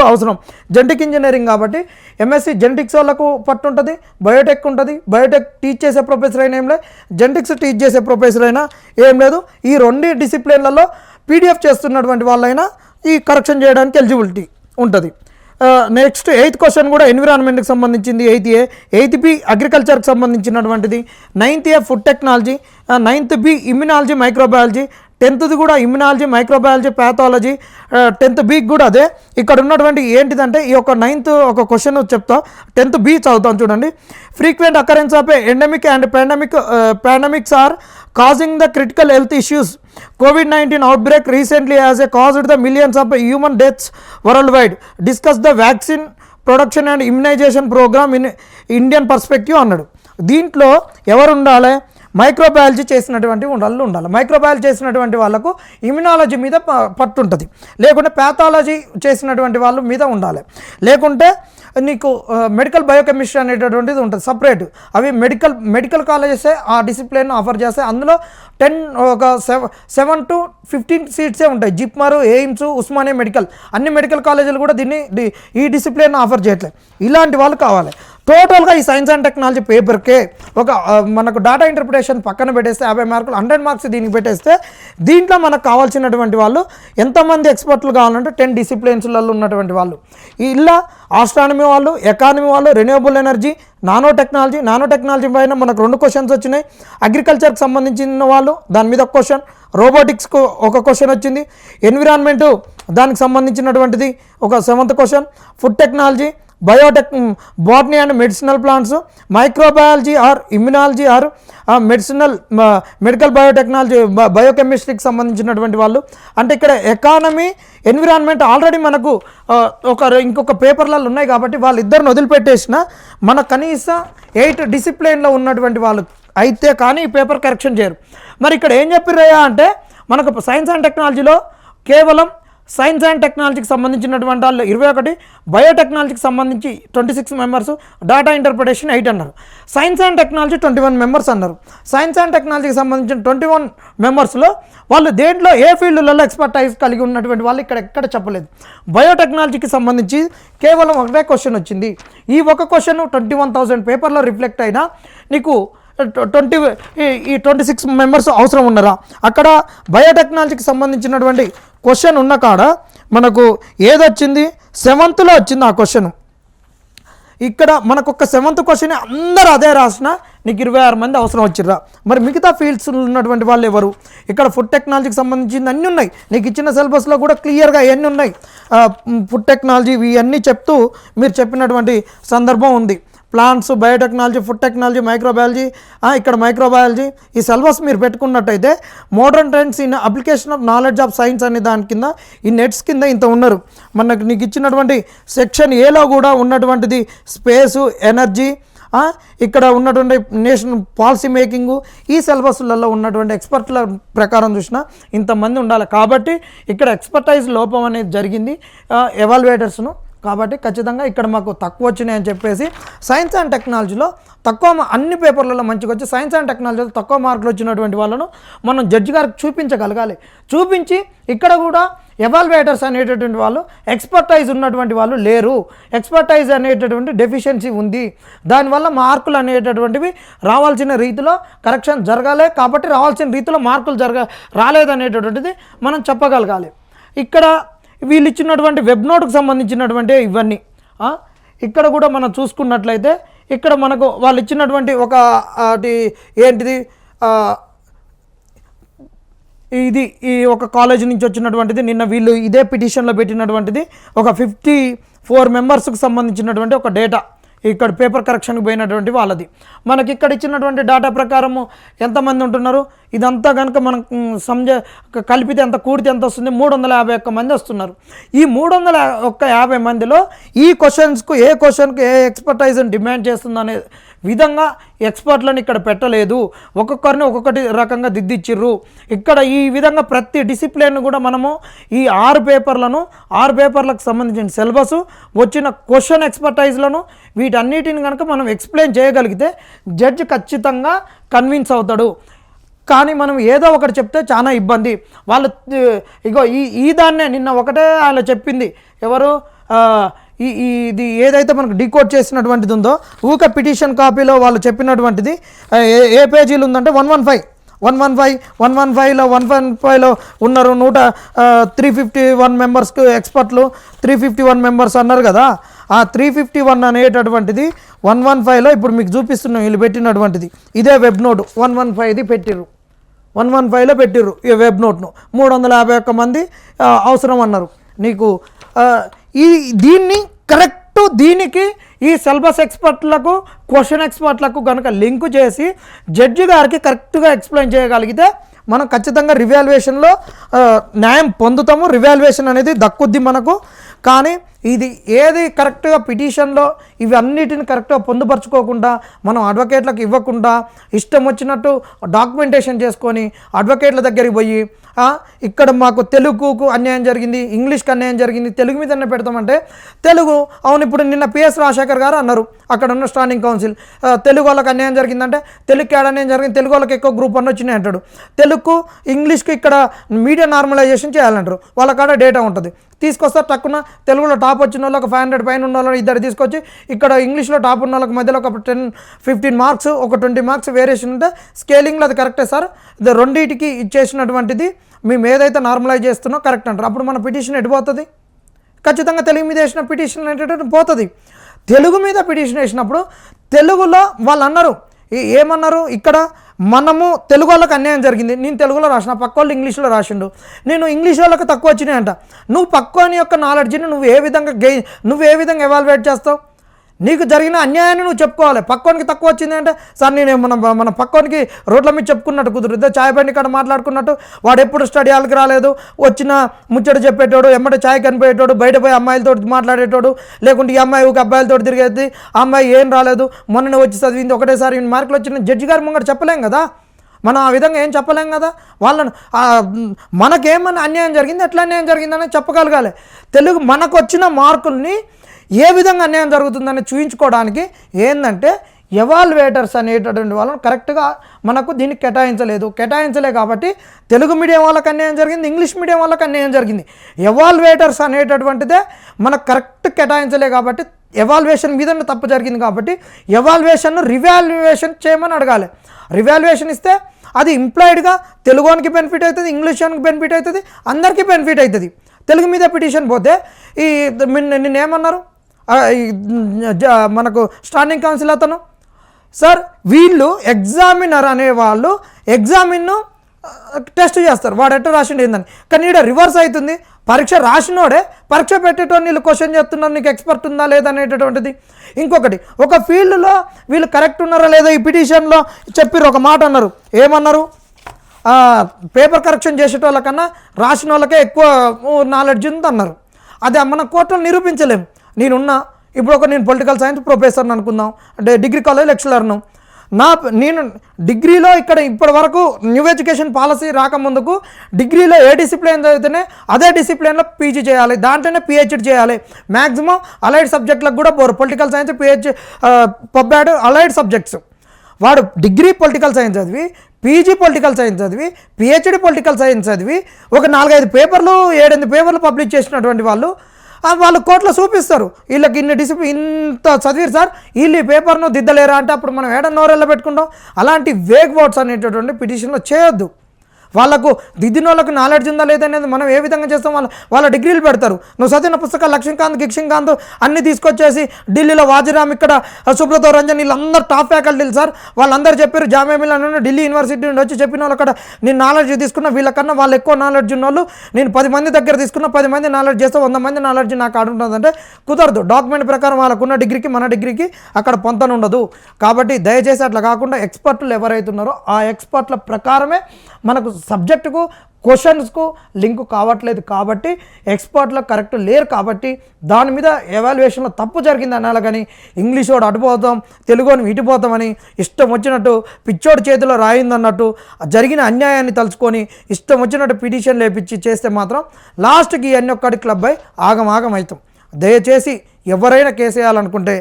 అవసరం. జెనెటిక్ ఇంజనీరింగ్ కాబట్టి ఎంఎస్సి జెనెటిక్స్ వాళ్ళకు పట్టు ఉంటుంది, బయోటెక్ ఉంటుంది. బయోటెక్ టీచ్ చేసే ప్రొఫెసర్ అయినా ఏం లేదు, జెనెటిక్స్ టీచ్ చేసే ప్రొఫెసర్ అయినా ఏం లేదు. ఈ 2 డిసిప్లిన్లలో పీడిఎఫ్ చేస్తున్నటువంటి వాళ్ళైనా ఈ కరెక్షన్ చేయడానికి ఎలిజిబిలిటీ ఉంటుంది. నెక్స్ట్ 8th క్వశ్చన్ కూడా ఎన్విరాన్మెంట్కి సంబంధించింది. 8th బి అగ్రికల్చర్కి సంబంధించినటువంటిది. 9th A food technology, 9th B immunology microbiology, 10th కూడా immunology microbiology pathology, 10th B కూడా అదే. ఇక్కడ ఉన్నటువంటి ఏంటిదంటే ఈ యొక్క 9th ఒక క్వశ్చన్ చెప్తా, 10th బి చదువుతాం చూడండి. Frequent occurrence of endemic and pandemics are causing the critical health issues. COVID-19 outbreak recently has caused the millions of human deaths worldwide. Discuss the vaccine production and immunization program in Indian perspective అన్నాడు. దీంట్లో ఎవరు ఉండాలి? Microbiology చేసినటువంటి వాళ్ళు ఉండాలి. Microbiology చేసినటువంటి వాళ్ళకు immunology మీద పట్టు ఉంటుంది, లేకుంటే ప్యాథాలజీ చేసినటువంటి వాళ్ళ మీద ఉండాలి, లేకుంటే నీకు మెడికల్ బయోకెమిస్ట్రీ అనేటటువంటిది ఉంటుంది సపరేట్. అవి మెడికల్ కాలేజెసే ఆ డిసిప్లిన్ ఆఫర్ చేస్తాయి. అందులో 7 to 15 సీట్సే ఉంటాయి. జిప్మర్, ఎయిమ్స్, ఉస్మానియా మెడికల్, అన్ని మెడికల్ కాలేజీలు కూడా దీన్ని ఈ డిసిప్లిన్ ఆఫర్ చేయట్లేదు. ఇలాంటి వాళ్ళు కావాలి. టోటల్గా ఈ సైన్స్ అండ్ టెక్నాలజీ పేపర్కే మనకు డేటా ఇంటర్ప్రిటేషన్ పక్కన పెట్టేస్తే 50 మార్కులు, 100 మార్క్స్ దీనికి పెట్టేస్తే దీంట్లో మనకు కావాల్సినటువంటి వాళ్ళు ఎంతమంది ఎక్స్పర్ట్లు కావాలంటే 10 డిసిప్లిన్స్లలో ఉన్నటువంటి వాళ్ళు. ఇలా ఆస్ట్రానమీ వాళ్ళు, ఎకానమీ వాళ్ళు, రెన్యూవబుల్ ఎనర్జీ, నానో టెక్నాలజీ పైన మనకు 2 క్వశ్చన్స్ వచ్చినాయి. అగ్రికల్చర్కి సంబంధించిన వాళ్ళు దాని మీద ఒక క్వశ్చన్, రోబోటిక్స్కు ఒక క్వశ్చన్ వచ్చింది, ఎన్విరాన్మెంటు దానికి సంబంధించినటువంటిది ఒక 7th question, food technology, botany and medicinal plants, microbiology or immunology or medical biotechnology, బయోకెమిస్ట్రీకి సంబంధించినటువంటి వాళ్ళు. అంటే ఇక్కడ ఎకానమీ, ఎన్విరాన్మెంట్ ఆల్రెడీ మనకు ఇంకొక పేపర్లలో ఉన్నాయి కాబట్టి వాళ్ళిద్దరిని వదిలిపెట్టేసిన మన కనీసం 8 డిసిప్లిన్లో ఉన్నటువంటి వాళ్ళు అయితే కానీ ఈ పేపర్ కరెక్షన్ చేయరు. మరి ఇక్కడ ఏం చెప్పిర్రయ్యా అంటే మనకు సైన్స్ అండ్ టెక్నాలజీలో కేవలం సైన్స్ అండ్ టెక్నాలజీకి సంబంధించినటువంటి వాళ్ళు 21, బయోటెక్నాలజీకి సంబంధించి 26 మెంబర్స్, డేటా ఇంటర్ప్రిటేషన్ 8 అన్నారు. సైన్స్ అండ్ టెక్నాలజీ 21 మెంబర్స్ అన్నారు. సైన్స్ అండ్ టెక్నాలజీకి సంబంధించిన 21 మెంబర్స్లో వాళ్ళు దేంట్లో ఏ ఫీల్డ్లలో ఎక్స్పర్టైజ్ కలిగి ఉన్నటువంటి వాళ్ళు ఇక్కడ ఎక్కడ చెప్పలేదు. బయోటెక్నాలజీకి సంబంధించి కేవలం ఒకటే క్వశ్చన్ వచ్చింది. ఈ ఒక క్వశ్చన్ 21,000 పేపర్లో రిఫ్లెక్ట్ అయినా నీకు 26 మెంబర్స్ అవసరం ఉన్నారా? అక్కడ బయోటెక్నాలజీకి సంబంధించినటువంటి క్వశ్చన్ ఉన్న కాడ మనకు ఏదొచ్చింది 7thలో వచ్చింది ఆ క్వశ్చన్. ఇక్కడ మనకు ఒక 7th క్వశ్చన్ అందరూ అదే రాసిన నీకు 26 మంది అవసరం వచ్చిర్రా. మరి మిగతా ఫీల్డ్స్ ఉన్నటువంటి వాళ్ళు ఎవరు? ఇక్కడ ఫుడ్ టెక్నాలజీకి సంబంధించింది అన్నీ ఉన్నాయి. నీకు ఇచ్చిన సిలబస్లో కూడా క్లియర్గా ఎన్ని ఉన్నాయి ఫుడ్ టెక్నాలజీ ఇవన్నీ చెప్తూ మీరు చెప్పినటువంటి సందర్భం ఉంది. Plants, biotechnology, food technology, microbiology, ఇక్కడ మైక్రోబయాలజీ ఈ సిలబస్ మీరు పెట్టుకున్నట్టయితే modern trends in application of knowledge of science అనే దాని కింద ఈ నెట్స్ కింద ఇంత ఉన్నారు. మనకు నీకు ఇచ్చినటువంటి సెక్షన్ ఏలో కూడా ఉన్నటువంటిది స్పేసు, ఎనర్జీ, ఇక్కడ ఉన్నటువంటి నేషనల్ పాలసీ మేకింగు, ఈ సిలబస్లలో ఉన్నటువంటి ఎక్స్పర్ట్ల ప్రకారం చూసినా ఇంతమంది ఉండాలి. కాబట్టి ఇక్కడ ఎక్స్పర్టైజ్ లోపం అనేది జరిగింది ఎవాల్యుయేటర్స్ను. కాబట్టి ఖచ్చితంగా ఇక్కడ మాకు తక్కువ వచ్చినాయని చెప్పేసి సైన్స్ అండ్ టెక్నాలజీలో తక్కువ అన్ని పేపర్లలో మంచిగా వచ్చి సైన్స్ అండ్ టెక్నాలజీలో తక్కువ మార్కులు వచ్చినటువంటి వాళ్ళను మనం జడ్జి గారికి చూపించగలగాలి. చూపించి ఇక్కడ కూడా ఎవాల్యుయేటర్స్ అనేటటువంటి వాళ్ళు ఎక్స్పర్టైజ్ ఉన్నటువంటి వాళ్ళు లేరు, ఎక్స్పర్టైజ్ అనేటటువంటి డెఫిషియన్సీ ఉంది, దానివల్ల మార్కులు అనేటటువంటివి రావాల్సిన రీతిలో కరెక్షన్ జరగాలి. కాబట్టి రావాల్సిన రీతిలో మార్కులు రాలేదనేటటువంటిది మనం చెప్పగలగాలి. ఇక్కడ వీళ్ళు ఇచ్చినటువంటి వెబ్ నోట్కి సంబంధించినటువంటి ఇవన్నీ ఇక్కడ కూడా మనం చూసుకున్నట్లయితే ఇక్కడ మనకు వాళ్ళు ఇచ్చినటువంటి ఏంటిది ఈ ఒక కాలేజ్ నుంచి వచ్చినటువంటిది నిన్న వీళ్ళు ఇదే పిటిషన్లో పెట్టినటువంటిది ఒక 54 మెంబర్స్కి సంబంధించినటువంటి ఒక డేటా ఇక్కడ పేపర్ కరెక్షన్కి పోయినటువంటి వాళ్ళది. మనకి ఇక్కడ ఇచ్చినటువంటి డేటా ప్రకారము ఎంతమంది ఉంటున్నారు ఇదంతా కనుక మనం కలిపితే ఎంత కూడితే ఎంత వస్తుంది? 351 మంది వస్తున్నారు. ఈ 350 మందిలో ఈ క్వశ్చన్స్కు ఏ క్వశ్చన్కు ఏ ఎక్స్పర్టైజ్ని డిమాండ్ చేస్తుందనే విధంగా ఎక్స్పర్ట్లను ఇక్కడ పెట్టలేదు. ఒక్కొక్కరిని ఒక్కొక్కటి రకంగా దిద్దిచ్చిర్రు. ఇక్కడ ఈ విధంగా ప్రతి డిసిప్లిన్ కూడా మనము ఈ 6 పేపర్లకు సంబంధించిన సిలబస్ వచ్చిన క్వశ్చన్ ఎక్స్పర్టైజ్లను వీటన్నిటిని కనుక మనం ఎక్స్ప్లెయిన్ చేయగలిగితే జడ్జి ఖచ్చితంగా కన్విన్స్ అవుతాడు. కానీ మనం ఏదో ఒకటి చెప్తే చాలా ఇబ్బంది. వాళ్ళు ఇగో ఈ దాన్నే నిన్న ఒకటే ఆయన చెప్పింది ఎవరు ఇది ఏదైతే మనకు డీకోడ్ చేసినటువంటిది ఉందో ఊక పిటిషన్ కాపీలో వాళ్ళు చెప్పినటువంటిది ఏ పేజీలు ఉందంటే 115లో 115లో ఉన్నారు 351 మెంబర్స్కి ఎక్స్పర్ట్లు 351 మెంబర్స్ అన్నారు కదా. ఆ 351 అనేటటువంటిది 115లో ఇప్పుడు మీకు చూపిస్తున్నాం వీళ్ళు పెట్టినటువంటిది. ఇదే వెబ్ నోట్ 115ది పెట్టిర్రు, 115లో పెట్టిర్రు ఈ వెబ్ నోట్ను. 351 మంది అవసరం అన్నారు. నీకు దీన్ని కరెక్ట్ దీనికి ఈ సిలబస్ ఎక్స్పర్ట్లకు క్వశ్చన్ ఎక్స్పర్ట్లకు కనుక లింకు చేసి జడ్జి గారికి కరెక్ట్గా ఎక్స్ప్లెయిన్ చేయగలిగితే మనం ఖచ్చితంగా రివాల్యుయేషన్లో న్యాయం పొందుతాము. రివాల్యుయేషన్ అనేది దక్కుద్ది మనకు. కానీ ఇది ఏది కరెక్ట్గా పిటిషన్లో ఇవి అన్నిటిని కరెక్ట్గా పొందుపరచుకోకుండా మనం అడ్వకేట్లకు ఇవ్వకుండా ఇష్టం వచ్చినట్టు డాక్యుమెంటేషన్ చేసుకొని అడ్వకేట్ల దగ్గరికి పోయి ఇక్కడ మాకు తెలుగుకు అన్యాయం జరిగింది, ఇంగ్లీష్కి అన్యాయం జరిగింది, తెలుగు మీదనే పెడతామంటే తెలుగు అవును. ఇప్పుడు నిన్న పిఎస్ రాజశేఖర్ గారు అన్నారు అక్కడ ఉన్న స్టాండింగ్ కౌన్సిల్ తెలుగు వాళ్ళకి అన్యాయం జరిగిందంటే తెలుగుకి అన్యాయం జరిగింది, తెలుగు వాళ్ళకి ఎక్కువ గ్రూప్ 1 వచ్చినాయి అంటాడు. తెలుగు ఇంగ్లీష్కి ఇక్కడ మీడియా నార్మలైజేషన్ చేయాలంటారు. వాళ్ళ కాడ డేటా ఉంటుంది తీసుకొస్తారు. తక్కువ తెలుగులో టాప్ వచ్చిన వాళ్ళకి 500 పైన ఉన్న వాళ్ళు ఇద్దరు తీసుకొచ్చి ఇక్కడ ఇంగ్లీష్లో టాప్ ఉన్న వాళ్ళకి మధ్యలో ఒక 10-15 మార్క్స్ ఒక 20 మార్క్స్ వేరియేషన్ ఉంటే స్కేలింగ్లో అది కరెక్టే సార్, ఇది రెండింటికి ఇచ్చేసినటువంటిది మేము ఏదైతే నార్మలైజ్ చేస్తున్నో కరెక్ట్ అంటారు. అప్పుడు మన పిటిషన్ ఎడిపోతుంది. ఖచ్చితంగా తెలుగు మీద వేసిన పిటిషన్ ఏంటంటే పోతుంది. తెలుగు మీద పిటిషన్ వేసినప్పుడు తెలుగులో వాళ్ళు అన్నారు ఏమన్నారు, ఇక్కడ మనము తెలుగు వాళ్ళకి అన్యాయం జరిగింది, నేను తెలుగులో రాసిన పక్క వాళ్ళు ఇంగ్లీష్లో రాసిండు, నేను ఇంగ్లీష్ వాళ్ళకి తక్కువ వచ్చినాయంట. నువ్వు పక్కని యొక్క నాలెడ్జ్ని నువ్వు ఏ విధంగా ఎవాల్యుయేట్ చేస్తావు? నీకు జరిగిన అన్యాయాన్ని నువ్వు చెప్పుకోవాలి. పక్కోనికి తక్కువ వచ్చింది అంటే సార్ నేను మన పక్కోనికి రోడ్ల మీద చెప్పుకున్నట్టు కుదురుద్దా? చాయ్ బండి కాడ మాట్లాడుకున్నట్టు వాడు ఎప్పుడు స్టడీ హాల్కి రాలేదు, వచ్చిన ముచ్చట చెప్పేటోడు, ఎమ్మటే చాయ్ కనిపోయేటోడు, బయట పోయి అమ్మాయిలతో మాట్లాడేటోడు, లేకుంటే ఈ అమ్మాయి ఒక అబ్బాయిలతో తిరిగేది, ఆ అమ్మాయి ఏం రాలేదు మొన్న వచ్చి చదివింది ఒకటేసారి మార్కులు వచ్చిన జడ్జి గారి ముంగట చెప్పలేం కదా. మనం ఆ విధంగా ఏం చెప్పలేం కదా. వాళ్ళను మనకేమన్నా అన్యాయం జరిగింది ఎట్లా అన్యాయం జరిగిందని చెప్పగలగాలి. తెలుగు మనకు వచ్చిన మార్కుల్ని ఏ విధంగా అన్యాయం జరుగుతుందని చూయించుకోవడానికి ఏంటంటే ఎవాల్యుయేటర్స్ అనేటటువంటి వాళ్ళని కరెక్ట్గా మనకు దీన్ని కేటాయించలే కాబట్టి తెలుగు మీడియం వాళ్ళకి అన్యాయం జరిగింది, ఇంగ్లీష్ మీడియం వాళ్ళకి అన్యాయం జరిగింది. ఎవాల్యుయేటర్స్ అనేటటువంటిదే మనకు కరెక్ట్ కేటాయించలే కాబట్టి ఎవాల్యుయేషన్ మీద తప్పు జరిగింది కాబట్టి ఎవాల్యుయేషన్ను రివాల్యుయేషన్ చేయమని అడగాలి. రివాల్యుయేషన్ ఇస్తే అది ఇంప్లాయిడ్గా తెలుగునికి బెనిఫిట్ అవుతుంది, ఇంగ్లీష్కి బెనిఫిట్ అవుతుంది, అందరికీ బెనిఫిట్ అవుతుంది. తెలుగు మీద పిటిషన్ పోతే నిన్నేమన్నారు మనకు స్టాండింగ్ కౌన్సిల్ అతను సార్ వీళ్ళు ఎగ్జామినర్ అనేవాళ్ళు ఎగ్జామిన్ను టెస్ట్ చేస్తారు వాడు ఎట్లా రాసిండు ఏందని. కానీ ఇక్కడ రివర్స్ అవుతుంది. పరీక్ష రాసినోడే పరీక్ష పెట్టేటోని వీళ్ళు క్వశ్చన్ చేస్తున్నారు నీకు ఎక్స్పర్ట్ ఉందా లేదా అనేటటువంటిది. ఇంకొకటి ఒక ఫీల్డ్లో వీళ్ళు కరెక్ట్ ఉన్నారా లేదా ఈ పిటిషన్లో చెప్పిర్రు ఒక మాట అన్నారు. ఏమన్నారు? పేపర్ కరెక్షన్ చేసేటోళ్ళకన్నా రాసిన వాళ్ళకే ఎక్కువ నాలెడ్జ్ ఉంది అన్నారు. అది మన కోర్టులో నిరూపించలేము. నేను పొలిటికల్ సైన్స్ ప్రొఫెసర్ని అనుకుందాం, అంటే డిగ్రీ కాలేజ్ లెక్చరర్ను. నేను డిగ్రీలో ఇక్కడ ఇప్పటి వరకు న్యూ ఎడ్యుకేషన్ పాలసీ రాకముందుకు డిగ్రీలో ఏ డిసిప్లిన్ చదివితేనే అదే డిసిప్లిన్లో పీజీ చేయాలి, దాంట్లోనే పిహెచ్డి చేయాలి. మ్యాక్సిమం అలైడ్ సబ్జెక్టులకు కూడా పోరు. పొలిటికల్ సైన్స్ పబ్బాడు అలైడ్ సబ్జెక్ట్స్. వాడు డిగ్రీ పొలిటికల్ సైన్స్ చదివి, పీజీ పొలిటికల్ సైన్స్ చదివి, పిహెచ్డి పొలిటికల్ సైన్స్ చదివి ఒక 4-5 పేపర్లు 7-8 పేపర్లు పబ్లిష్ చేసినటువంటి వాళ్ళు కోర్టులో చూపిస్తారు వీళ్ళకి ఇన్ని డిసిప్లిన్ ఇంత చదివారు సార్ వీళ్ళు ఈ పేపర్ను దిద్దలేరా అంటే అప్పుడు మనం ఏడ నోరెళ్ళ పెట్టుకుంటాం. అలాంటి వేగ్ వర్డ్స్ అనేటటువంటి పిటిషన్లో చేయొద్దు. వాళ్ళకు దిద్దిన వాళ్ళకు నాలెడ్జ్ ఉందా లేదనేది మనం ఏ విధంగా చేస్తాం. వాళ్ళ డిగ్రీలు పెడతారు. నువ్వు చదివిన పుస్తకాలు లక్ష్మీకాంత్ గిక్ష్మీకాంత్ అన్నీ తీసుకొచ్చేసి ఢిల్లీలో వాజిరామ్ ఇక్కడ సుబ్రతో రంజన్ వీళ్ళందరూ టాప్ ఫ్యాకల్టీలు సార్. వాళ్ళందరూ చెప్పారు జామియా మిలియా నుండి ఢిల్లీ యూనివర్సిటీ నుండి వచ్చి చెప్పిన వాళ్ళు అక్కడ నేను నాలెడ్జ్ తీసుకున్న వీళ్ళకన్నా వాళ్ళు ఎక్కువ నాలెడ్జ్ ఉన్న వాళ్ళు నేను 10 మంది దగ్గర తీసుకున్న 10 మంది నాలెడ్జ్ చేస్తే 100 మంది నాలెడ్జ్ నాకు ఆడుంటుందంటే కుదరదు. డాక్యుమెంట్ ప్రకారం వాళ్ళకున్న డిగ్రీకి మన డిగ్రీకి అక్కడ పొంతన ఉండదు. కాబట్టి దయచేసి అట్లా కాకుండా ఎక్స్పర్ట్లు ఎవరైతున్నారో ఆ ఎక్స్పర్ట్ల ప్రకారమే మనకు సబ్జెక్టుకు క్వశ్చన్స్కు లింకు కావట్లేదు. కాబట్టి ఎక్స్పర్ట్లో కరెక్ట్ లేరు. కాబట్టి దాని మీద ఎవాల్యుయేషన్లో తప్పు జరిగింది అనాలి. కానీ ఇంగ్లీష్ వాడు అటుపోతాం తెలుగుని ఇటుపోతామని ఇష్టం వచ్చినట్టు పిచ్చోడి చేతిలో రాయిందన్నట్టు జరిగిన అన్యాయాన్ని తలుచుకొని ఇష్టం వచ్చినట్టు పిటిషన్ లేపించి చేస్తే మాత్రం లాస్ట్కి ఇవన్నీ ఒక్కటి క్లబ్ అయి ఆగం అవుతాం. దయచేసి ఎవరైనా కేసు వేయాలనుకుంటే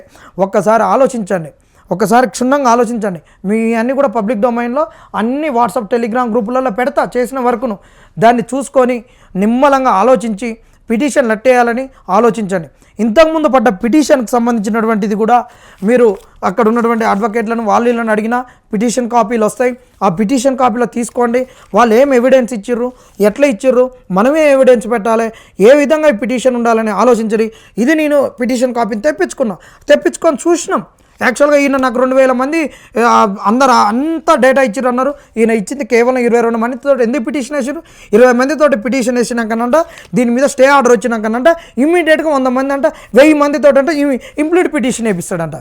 ఒక్కసారి ఆలోచించండి. ఒకసారి క్షుణ్ణంగా ఆలోచించండి. మీ అన్నీ కూడా పబ్లిక్ డొమైన్లో అన్ని వాట్సాప్ టెలిగ్రామ్ గ్రూపులలో పెడతా చేసిన వర్కును దాన్ని చూసుకొని నిమ్మలంగా ఆలోచించి పిటిషన్ లెట్టేయాలని ఆలోచించండి. ఇంతకుముందు పడ్డ పిటిషన్కి సంబంధించినటువంటిది కూడా మీరు అక్కడ ఉన్నటువంటి అడ్వకేట్లను వీళ్ళని అడిగినా పిటిషన్ కాపీలు వస్తాయి. ఆ పిటిషన్ కాపీలో తీసుకోండి. వాళ్ళు ఏం ఎవిడెన్స్ ఇచ్చిర్రు, ఎట్లా ఇచ్చిర్రు, మనమే ఎవిడెన్స్ పెట్టాలి, ఏ విధంగా ఈ పిటిషన్ ఉండాలని ఆలోచించండి. ఇది నేను పిటిషన్ కాపీని తెప్పించుకొని చూసినాం. యాక్చువల్గా ఈయన నాకు 2000 మంది అందరు అంతా డేటా ఇచ్చిర్రు అన్నారు. ఈయన ఇచ్చింది కేవలం 22 మందితో ఎందుకు పిటిషన్ వేసారు? 20 మందితో పిటిషన్ వేసినాకనంట దీని మీద స్టే ఆర్డర్ వచ్చినాకనంట ఇమ్మీడియట్గా 100 మంది అంట 1000 మందితో అంటే ఇంప్లీట్ పిటిషన్ వేపిస్తాడంట.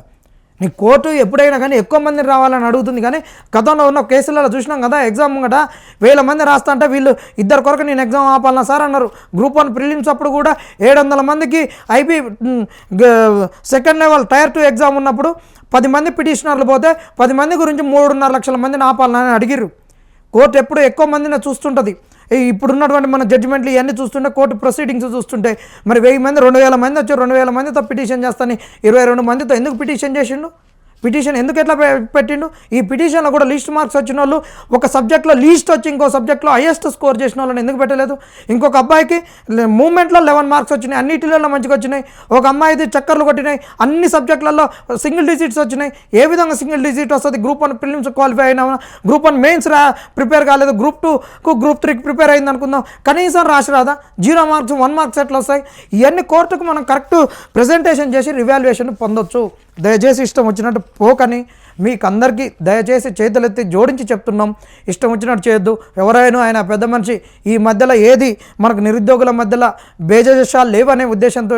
నీ కోర్టు ఎప్పుడైనా కానీ ఎక్కువ మంది రావాలని అడుగుతుంది. కానీ గతంలో ఉన్న కేసులలో చూసినాం కదా, ఎగ్జామ్ గట 1000 మంది రాస్తా అంటే వీళ్ళు ఇద్దరు కొరకు నేను ఎగ్జామ్ ఆపాలన్నా సార్ అన్నారు. గ్రూప్ 1 ప్రిలిమ్స్ అప్పుడు కూడా 700 మందికి IP second level tier 2 exam ఉన్నప్పుడు 10 మంది పిటిషనర్లు పోతే 10 మంది గురించి 3.5 లక్షల మందిని ఆపాలని అడిగిర్రు. కోర్టు ఎప్పుడు ఎక్కువ మందిని చూస్తుంటుంది. ఇప్పుడున్నటువంటి మన జడ్జిమెంట్లు ఇవన్నీ చూస్తుంటే కోర్టు ప్రొసీడింగ్స్ చూస్తుంటే మరి 1000 మంది 2000 మంది వచ్చి 2000 మందితో పిటిషన్ చేస్తాను 22 మందితో ఎందుకు పిటిషన్ చేసిండు? పిటిషన్ ఎందుకు ఎట్లా పెట్టిండు? ఈ పిటిషన్లో కూడా లీస్ట్ మార్క్స్ వచ్చిన వాళ్ళు ఒక సబ్జెక్ట్లో లీస్ట్ వచ్చి ఇంకో సబ్జెక్ట్లో హైయెస్ట్ స్కోర్ చేసిన వాళ్ళని ఎందుకు పెట్టలేదు? ఇంకొక అబ్బాయికి మూమెంట్లో 11 మార్క్స్ వచ్చినాయి, అన్నిటిలో మంచిగా వచ్చినాయి. ఒక అమ్మాయిది చక్కర్లు కొట్టినాయి, అన్ని సబ్జెక్టులలో సింగిల్ డిజిట్స్ వచ్చినాయి. ఏ విధంగా సింగిల్ డిజిట్ వస్తుంది? గ్రూప్ 1 ప్రిలిమ్స్ క్వాలిఫై అయినా, గ్రూప్ 1 మెయిన్స్ ప్రిపేర్ కాలేదు, గ్రూప్ 2కు గ్రూప్ 3కి ప్రిపేర్ అయింది అనుకుందాం, కనీసం రాసి రాదా? 0 మార్క్స్ 1 మార్క్స్ ఎట్లా వస్తాయి? ఇవన్నీ కోర్టుకు మనం కరెక్ట్ ప్రజెంటేషన్ చేసి రివాల్యుయేషన్ పొందొచ్చు. దయచేసి ఇష్టం వచ్చినట్టు పోకని మీకు అందరికీ దయచేసి చేతులెత్తి జోడించి చెప్తున్నాం. ఇష్టం వచ్చినట్టు చేయొద్దు. ఎవరైనా ఆయన పెద్ద మనిషి ఈ మధ్యలో ఏది మనకు నిరుద్యోగుల మధ్యలో బేజాలు లేవనే ఉద్దేశంతో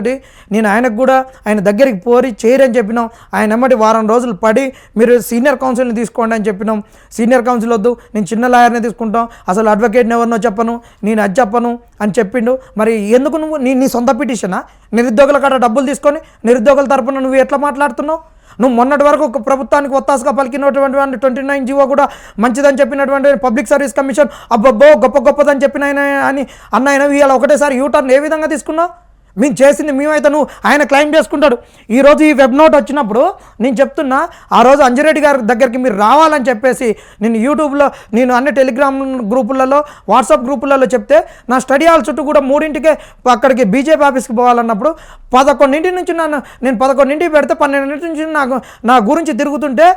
నేను ఆయనకు కూడా ఆయన దగ్గరికి పోరి చేయరని చెప్పినాం. ఆయన ఎమ్మటి వారం రోజులు పడి మీరు సీనియర్ కౌన్సిల్ని తీసుకోండి అని చెప్పినాం. సీనియర్ కౌన్సిల్ వద్దు, నేను చిన్న లాయర్ని తీసుకుంటాం, అసలు అడ్వకేట్ని ఎవరినో చెప్పను, నేను అది చెప్పను అని చెప్పిండు. మరి ఎందుకు నువ్వు నీ సొంత పిటిషనా? నిరుద్యోగుల కాడ డబ్బులు తీసుకొని నిరుద్యోగుల తరపున నువ్వు ఎట్లా మాట్లాడుతున్నావు? నువ్వు మొన్నటి వరకు ఒక ప్రభుత్వానికి ఒత్తాసుగా పలికినటువంటి 29 జీవో కూడా మంచిదని చెప్పినటువంటి పబ్లిక్ సర్వీస్ కమిషన్ అబ్బబ్బో గొప్పదని చెప్పిన అని అన్న ఇవాళ ఒకటేసారి యూటర్న్ ఏ విధంగా తీసుకున్నావు? మేము చేసింది మేమైతే నువ్వు ఆయన క్లెయిమ్ చేసుకుంటాడు. ఈరోజు ఈ వెబ్ నోట్ వచ్చినప్పుడు నేను చెప్తున్నా, ఆ రోజు అంజిరెడ్డి గారి దగ్గరికి మీరు రావాలని చెప్పేసి నేను యూట్యూబ్లో నేను అన్ని టెలిగ్రామ్ గ్రూపులలో వాట్సాప్ గ్రూపులలో చెప్తే నా స్టడీ హాల్ చుట్టూ కూడా 3ంటికే అక్కడికి బీజేపీ ఆఫీస్కి పోవాలన్నప్పుడు 11 నుంచి నేను 11 పెడితే 12 నుంచి నా గురించి తిరుగుతుంటే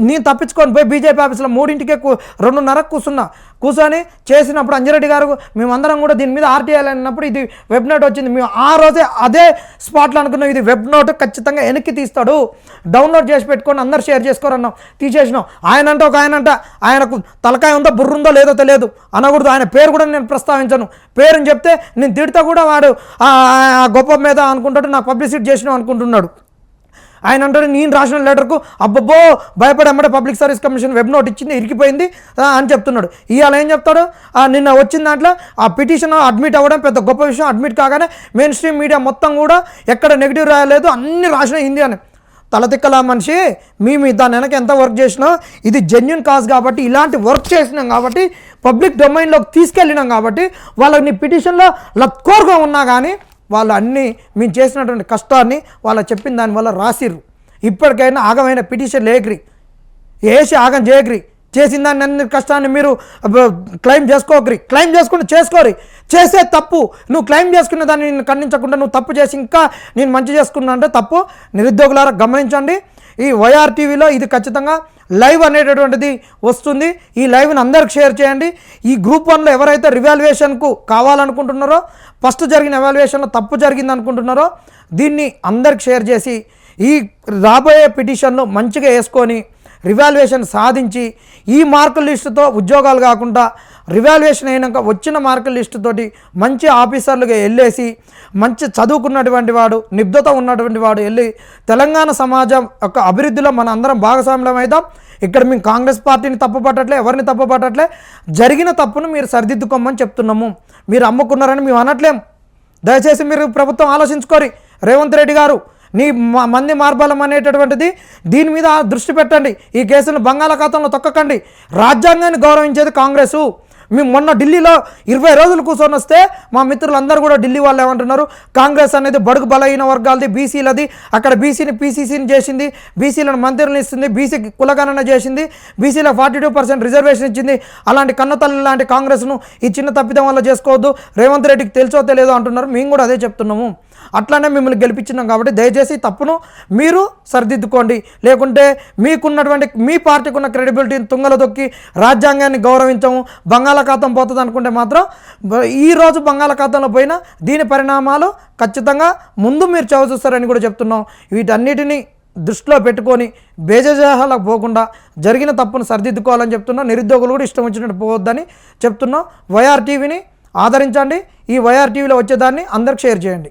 నేను తప్పించుకొని పోయి బీజేపీ ఆఫీస్లో 3ంటికే 2:30కు కూర్చొని చేసినప్పుడు అంజిరెడ్డి గారు మేమందరం కూడా దీని మీద ఆర్టీఐ అన్నప్పుడు ఇది వెబ్ నోట్ వచ్చింది. మేము ఆ రోజే అదే స్పాట్లో అనుకున్నాం ఇది వెబ్ నోట్ ఖచ్చితంగా వెనక్కి తీస్తాడు, డౌన్లోడ్ చేసి పెట్టుకొని అందరు షేర్ చేసుకోరన్నాం, తీసేసినాం. ఆయనకు తలకాయ ఉందో బుర్రుందో లేదో తెలియదు అనకూడదు. ఆయన పేరు కూడా నేను ప్రస్తావించను. పేరుని చెప్తే నేను తిడితే కూడా వాడు గొప్ప మీద అనుకుంటాడు, నాకు పబ్లిసిటీ చేసినాం అనుకుంటున్నాడు. ఆయన అంటాడు నేను రాసిన లెటర్కు అబ్బబ్బో భయపడమ్మడే public service commission web note ఇచ్చింది ఇరికిపోయింది అని చెప్తున్నాడు. ఇవాళ ఏం చెప్తాడు? నిన్న వచ్చిన దాంట్లో ఆ పిటిషన్ అడ్మిట్ అవ్వడం పెద్ద గొప్ప విషయం. అడ్మిట్ కాగానే మెయిన్ స్ట్రీమ్ మీడియా మొత్తం కూడా ఎక్కడ నెగిటివ్ రాయలేదు, అన్ని రాసిన హిందీ అని. తలతిక్కల మనిషి మేము దాని వెనక ఎంత వర్క్ చేసినా ఇది జెన్యున్ కాజ్ కాబట్టి ఇలాంటి వర్క్ చేసినాం కాబట్టి పబ్లిక్ డొమైన్లోకి తీసుకెళ్ళినాం కాబట్టి వాళ్ళకి నీ పిటిషన్లో లత్కోర్గా ఉన్నా కానీ వాళ్ళు అన్నీ మేము చేసినటువంటి కష్టాన్ని వాళ్ళ చెప్పిన దానివల్ల రాసిర్రు. ఇప్పటికైనా ఆగమైన పిటిషన్ లేకరి వేసి ఆగం చేయకరి, చేసిన దాన్ని అన్ని కష్టాన్ని మీరు క్లెయిమ్ చేసుకోకరి, క్లెయిమ్ చేసుకోరి. చేసే తప్పు నువ్వు క్లెయిమ్ చేసుకున్న దాన్ని నేను ఖండించకుండా నువ్వు తప్పు చేసి ఇంకా నేను మంచి చేసుకున్నా అంటే తప్పు. నిరుద్యోగులారా గమనించండి, ఈ వైఆర్ టీవీలో ఇది ఖచ్చితంగా లైవ్ అనేటటువంటిది వస్తుంది. ఈ లైవ్ని అందరికి షేర్ చేయండి. ఈ గ్రూప్ 1లో ఎవరైతే రివాల్యుయేషన్కు కావాలనుకుంటున్నారో, ఫస్ట్ జరిగిన ఎవాల్యుయేషన్లో తప్పు జరిగింది అనుకుంటున్నారో దీన్ని అందరికి షేర్ చేసి ఈ రాబోయే పిటిషన్లు మంచిగా వేసుకొని రివాల్యుయేషన్ సాధించి ఈ మార్కుల లిస్టుతో ఉద్యోగాలు కాకుండా రివాల్యుయేషన్ అయినాక వచ్చిన మార్కుల లిస్టుతోటి మంచి ఆఫీసర్లుగా వెళ్ళేసి మంచి చదువుకున్నటువంటి వాడు నిబద్ధత ఉన్నటువంటి వాడు వెళ్ళి తెలంగాణ సమాజం యొక్క అభివృద్ధిలో మన అందరం భాగస్వామ్యం అవుతాం. ఇక్కడ మేము కాంగ్రెస్ పార్టీని తప్పుపట్టట్లే, ఎవరిని తప్పుపట్టట్లే, జరిగిన తప్పును మీరు సరిదిద్దుకోమని చెప్తున్నాము. మీరు అమ్ముకున్నారని మేము అనట్లేం. దయచేసి మీరు ప్రభుత్వం ఆలోచించుకోరి. రేవంత్ రెడ్డి గారు నీ మంది మార్బలం అనేటటువంటిది దీని మీద దృష్టి పెట్టండి. ఈ కేసును బంగాళాఖాతంలో తొక్కకండి. రాజ్యాంగాన్ని గౌరవించేది కాంగ్రెసు, మేము మొన్న ఢిల్లీలో 20 రోజులు కూర్చొని వస్తే మా మిత్రులందరూ కూడా ఢిల్లీ వాళ్ళు ఏమంటున్నారు, కాంగ్రెస్ అనేది బడుగు బలహీన వర్గాలది, బీసీలది, అక్కడ బీసీని పీసీసీని చేసింది, బీసీలను మంత్రులను ఇస్తుంది, బీసీకి కులగణన చేసింది, బీసీలో 42% రిజర్వేషన్ ఇచ్చింది, అలాంటి కన్నతల్లి లాంటి కాంగ్రెస్ను ఈ చిన్న తప్పిదం వల్ల చేసుకోవద్దు, రేవంత్ రెడ్డికి తెలుసో తెలియదో అంటున్నారు. మేము కూడా అదే చెప్తున్నాము. అట్లానే మిమ్మల్ని గెలిపించినాం కాబట్టి దయచేసి తప్పును మీరు సరిదిద్దుకోండి. లేకుంటే మీకున్నటువంటి మీ పార్టీకి ఉన్న క్రెడిబిలిటీని తుంగలో తొక్కి రాజ్యాంగాన్ని గౌరవించము, బంగాళాఖాతం పోతుంది అనుకుంటే మాత్రం ఈరోజు బంగాళాఖాతంలో పోయినా దీని పరిణామాలు ఖచ్చితంగా ముందు మీరు చవి చూస్తారని కూడా చెప్తున్నాం. వీటన్నిటిని దృష్టిలో పెట్టుకొని బేజాలకు పోకుండా జరిగిన తప్పును సరిదిద్దుకోవాలని చెప్తున్నాం. నిరుద్యోగులు కూడా ఇష్టం వచ్చినట్టు పోవద్దని చెప్తున్నాం. వైఆర్ టీవీని ఆదరించండి. ఈ వైఆర్ టీవీలో వచ్చేదాన్ని అందరికి షేర్ చేయండి.